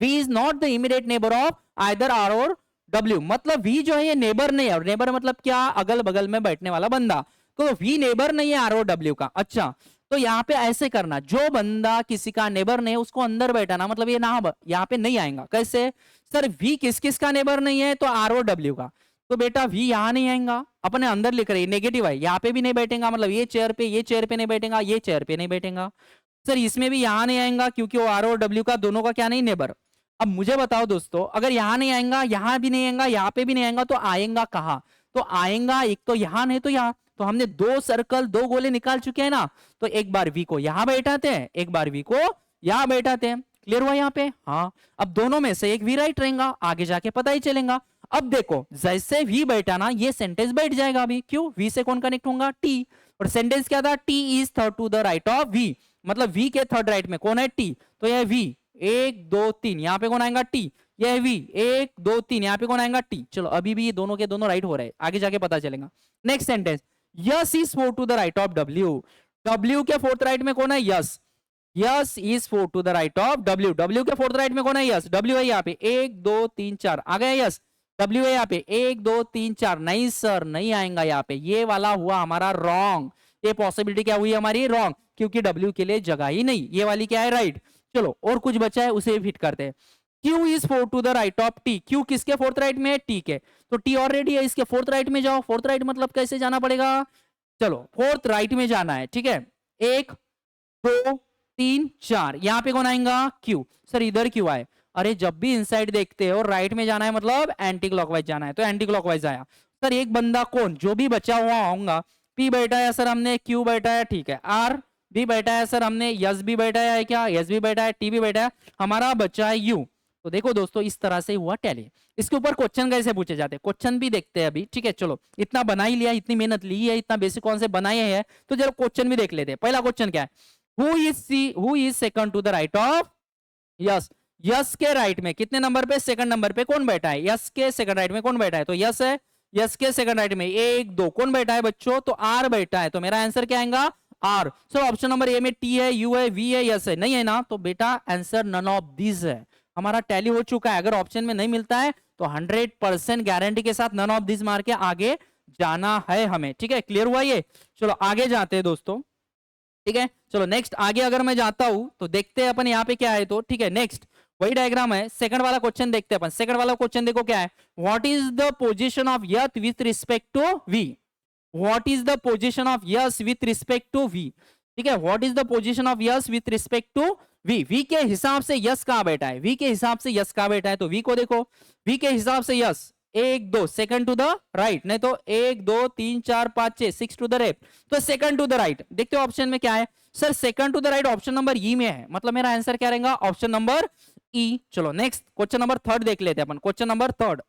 V is not the immediate neighbour of either R और डब्ल्यू, मतलब वी जो है ये नेबर नहीं है। और नेबर मतलब क्या, अगल बगल में बैठने वाला बंदा। तो वी नेबर नहीं है आर और डब्ल्यू का। अच्छा, तो यहाँ पे ऐसे करना, जो बंदा किसी का नेबर नहीं है उसको अंदर बैठाना, मतलब ये ना यहाँ पे नहीं आएगा। कैसे सर, वी किस किस का नेबर नहीं है, तो आर और डब्ल्यू का, तो बेटा वी यहाँ नहीं आएगा, अपने अंदर लिख रही है, नेगेटिव है, यहाँ पे भी नहीं बैठेगा, मतलब ये चेयर पे नहीं बैठेगा, ये चेयर पे नहीं बैठेगा। सर इसमें भी यहाँ नहीं आएगा क्योंकि वो आर और डब्ल्यू का दोनों का क्या नहीं, नेबर। अब मुझे बताओ दोस्तों, अगर यहाँ नहीं आएगा, यहाँ भी नहीं आएगा, यहाँ पे भी नहीं आएगा, तो आएगा कहाँ, तो आएगा एक तो यहाँ नहीं तो यहाँ। तो हमने दो सर्कल, दो गोले निकाल चुके हैं ना, तो एक बार वी को यहाँ बैठाते हैं, एक बार वी को यहाँ बैठाते हैं। क्लियर हुआ यहाँ पे, हाँ। अब दोनों में से एक वी राइट रहेगा, आगे जाके पता ही चलेगा। अब देखो जैसे वी बैठाना ये सेंटेंस बैठ जाएगा अभी, क्यों, वी से कौन कनेक्ट होगा, टी। और सेंटेंस क्या था, T is third to the right of V, मतलब वी के थर्ड राइट में कौन है, टी। तो यह वी 1 2 3, यहाँ पे कौन आएगा, टी। यह वी 1 2 3, यहाँ पे कौन आएगा, टी। चलो अभी भी ये दोनों के दोनों राइट हो रहे हैं, आगे जाके पता चलेगा। Next sentence, S is fourth to the right of W. W के फोर्थ राइट में कौन है, S. S is fourth to the right of W. W के फोर्थ राइट में कौन है, यस। डब्ल्यू है यहाँ पे 1 2 3 4, आ गया यस। डब्ल्यू है यहाँ पे 1 2 3 4, नहीं सर नहीं आएगा यहाँ पे, ये वाला हुआ हमारा रॉन्ग। ये पॉसिबिलिटी क्या हुई हमारी, रॉन्ग, क्योंकि डब्ल्यू के लिए जगह ही नहीं, ये वाली क्या है, राइट। चलो और कुछ बचा है उसे फिट करते हैं। Q is fourth to the right of T. Q किसके फोर्थ राइट में है, टी के, तो टी ऑलरेडी है, इसके फोर्थ राइट में जाओ। फोर्थ राइट मतलब कैसे जाना पड़ेगा, चलो फोर्थ राइट में जाना है। ठीक है, 1 2 3 4, यहाँ पे कौन आएगा, क्यू। सर इधर क्यों आए, अरे जब भी इनसाइड देखते हो राइट में जाना है, मतलब एंटी क्लॉकवाइज जाना है, तो एंटी क्लॉकवाइज आया। सर एक बंदा कौन, जो भी बचा हुआ होगा, पी बैठा है सर हमने, क्यू बैठा है, ठीक है, आर भी बैठा है सर हमने, यस भी बैठा है, क्या यस भी बैठा है, टी भी बैठा है, हमारा बच्चा है यू। तो देखो दोस्तों इस तरह से हुआ टैली। इसके ऊपर क्वेश्चन कैसे पूछे जाते हैं, क्वेश्चन भी देखते हैं अभी। ठीक है, चलो इतना बना ही लिया, इतनी मेहनत ली है, इतना बेसिक कॉन्सेप्ट बनाए हैं, तो जरा क्वेश्चन भी देख लेते हैं। पहला क्वेश्चन क्या है, who is second to the right of S. S के राइट में कितने नंबर पे, सेकंड नंबर पे कौन बैठा है, यस के सेकंड राइट में कौन बैठा है, तो यस है। यस के सेकंड राइट में एक दो कौन बैठा है बच्चों, तो आर बैठा है, तो मेरा आंसर क्या आएगा R. So option number A में टी है, यू है, वी है, यस है, नहीं है ना, तो बेटा आंसर नन ऑफ दिस है। हमारा टैली हो चुका है, अगर ऑप्शन में नहीं मिलता है तो 100% गारंटी के साथ नन ऑफ दिस मार के आगे जाना है हमें, ठीक है, क्लियर हुआ ये। चलो आगे जाते हैं दोस्तों, ठीक है, चलो नेक्स्ट आगे अगर मैं जाता हूं तो देखते हैं अपन यहाँ पे क्या है, तो ठीक है नेक्स्ट वही डायग्राम है, सेकंड वाला क्वेश्चन देखते हैं अपन। सेकंड वाला क्वेश्चन देखो क्या है, what is the position of earth with respect to V. What is the position of S with respect to V, ठीक है, what is the position of S with respect to V. V के हिसाब से यस कहां बैठा है, वी के हिसाब से यस कहां बैठा है, तो वी को देखो, वी के हिसाब से यस एक दो सेकंड टू द राइट, नहीं तो एक दो तीन चार पांच छह, 6 टू द लेफ्ट, तो सेकंड टू द राइट। देखते हो ऑप्शन में क्या है sir, second to the right option number E में है, मतलब मेरा आंसर क्या रहेगा ऑप्शन नंबर ई। चलो नेक्स्ट क्वेश्चन नंबर थर्ड देख लेते हैं अपन, क्वेश्चन नंबर थर्ड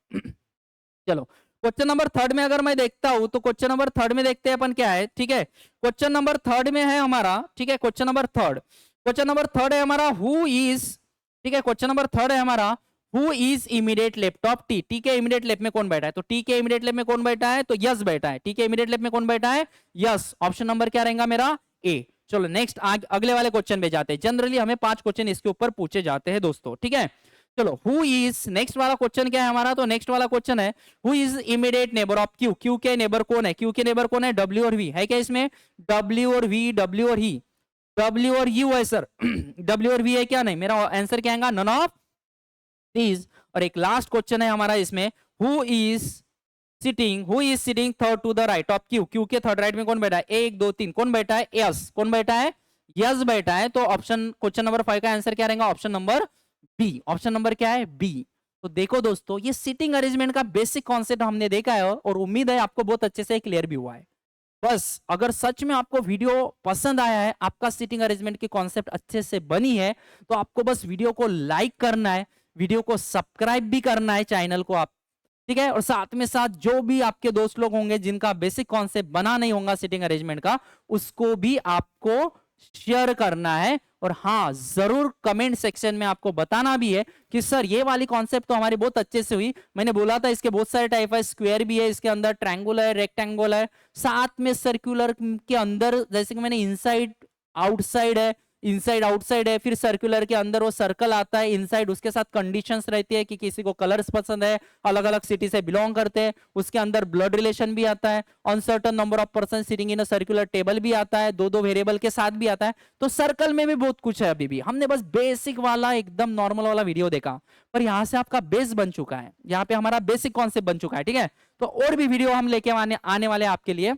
चलो क्वेश्चन नंबर थर्ड में अगर मैं देखता हूं तो क्वेश्चन नंबर थर्ड में देखते हैं अपन क्या है, ठीक है, क्वेश्चन नंबर थर्ड में है हमारा, ठीक है, क्वेश्चन नंबर थर्ड है हमारा हु इज, ठीक है, क्वेश्चन नंबर थर्ड है हमारा who is immediate left of T. T के इमीडिएट लेफ्ट में कौन बैठा है, तो टी के इमीडिएट लेफ्ट में कौन बैठा है, तो यस बैठा है। टी के इमीडिएट लेफ्ट में कौन बैठा है, यस, ऑप्शन नंबर क्या रहेगा मेरा ए। चलो नेक्स्ट अगले वाले क्वेश्चन पे जाते हैं, जनरली हमें 5 क्वेश्चन इसके ऊपर पूछे जाते हैं दोस्तों, ठीक है। चलो हु इज, नेक्स्ट वाला क्वेश्चन क्या है हमारा, तो नेक्स्ट वाला क्वेश्चन है who is immediate neighbour of Q. Q के नेबर कौन है, क्यू के नेबर कौन है, डब्ल्यू और वी है क्या इसमें, डब्ल्यू और वी, डब्ल्यू और ही, डब्ल्यू और यू है सर डब्ल्यू और वी है क्या, नहीं, मेरा आंसर क्या आएगा नन ऑफ दीज। और एक लास्ट क्वेश्चन है हमारा इसमें who is sitting third to the right of Q. Q के थर्ड राइट में कौन बैठा है, एक दो तीन कौन बैठा है, यस, कौन बैठा है, यस बैठा है। तो ऑप्शन क्वेश्चन नंबर 5 का आंसर क्या रहेगा, option number B. Option number क्या है, बी। तो देखो दोस्तों ये सिटिंग अरेंजमेंट का बेसिक कॉन्सेप्ट हमने देखा है और उम्मीद है आपको बहुत अच्छे से क्लियर भी हुआ है। बस अगर सच में आपको वीडियो पसंद आया है, आपका सीटिंग अरेंजमेंट की कॉन्सेप्ट अच्छे से बनी है, तो आपको बस वीडियो को लाइक करना है, वीडियो को सब्सक्राइब भी करना है चैनल को आप, ठीक है, और साथ में साथ जो भी आपके दोस्त लोग होंगे जिनका बेसिक कॉन्सेप्ट बना नहीं होगा सीटिंग अरेंजमेंट का, उसको भी आपको शेयर करना है। और हाँ जरूर कमेंट सेक्शन में आपको बताना भी है कि सर ये वाली कॉन्सेप्ट तो हमारी बहुत अच्छे से हुई। मैंने बोला था इसके बहुत सारे टाइप है, स्क्वायर भी है इसके अंदर, ट्रायंगुलर है, रेक्टेंगल है, साथ में सर्कुलर के अंदर जैसे कि मैंने इनसाइड आउटसाइड है, इनसाइड आउटसाइड है, फिर सर्कुलर के अंदर वो सर्कल आता है इनसाइड, उसके साथ कंडीशंस रहती है कि किसी को कलर्स पसंद है, अलग अलग सिटी से बिलोंग करते हैं, उसके अंदर ब्लड रिलेशन भी आता है, uncertain number of person sitting in a circular table भी आता है, दो दो वेरिएबल के साथ भी आता है। तो सर्कल में भी बहुत कुछ है, अभी भी हमने बस बेसिक वाला एकदम नॉर्मल वाला वीडियो देखा, पर यहाँ से आपका बेस बन चुका है, यहाँ पे हमारा बेसिक कॉन्सेप्ट बन चुका है, ठीक है। तो और भी वीडियो हम लेके आने वाले आपके लिए,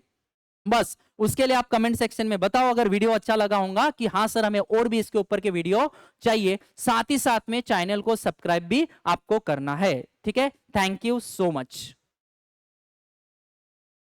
बस उसके लिए आप कमेंट सेक्शन में बताओ अगर वीडियो अच्छा लगा होगा कि हाँ सर हमें और भी इसके ऊपर के वीडियो चाहिए। साथ ही साथ में चैनल को सब्सक्राइब भी आपको करना है, ठीक है। Thank you so much.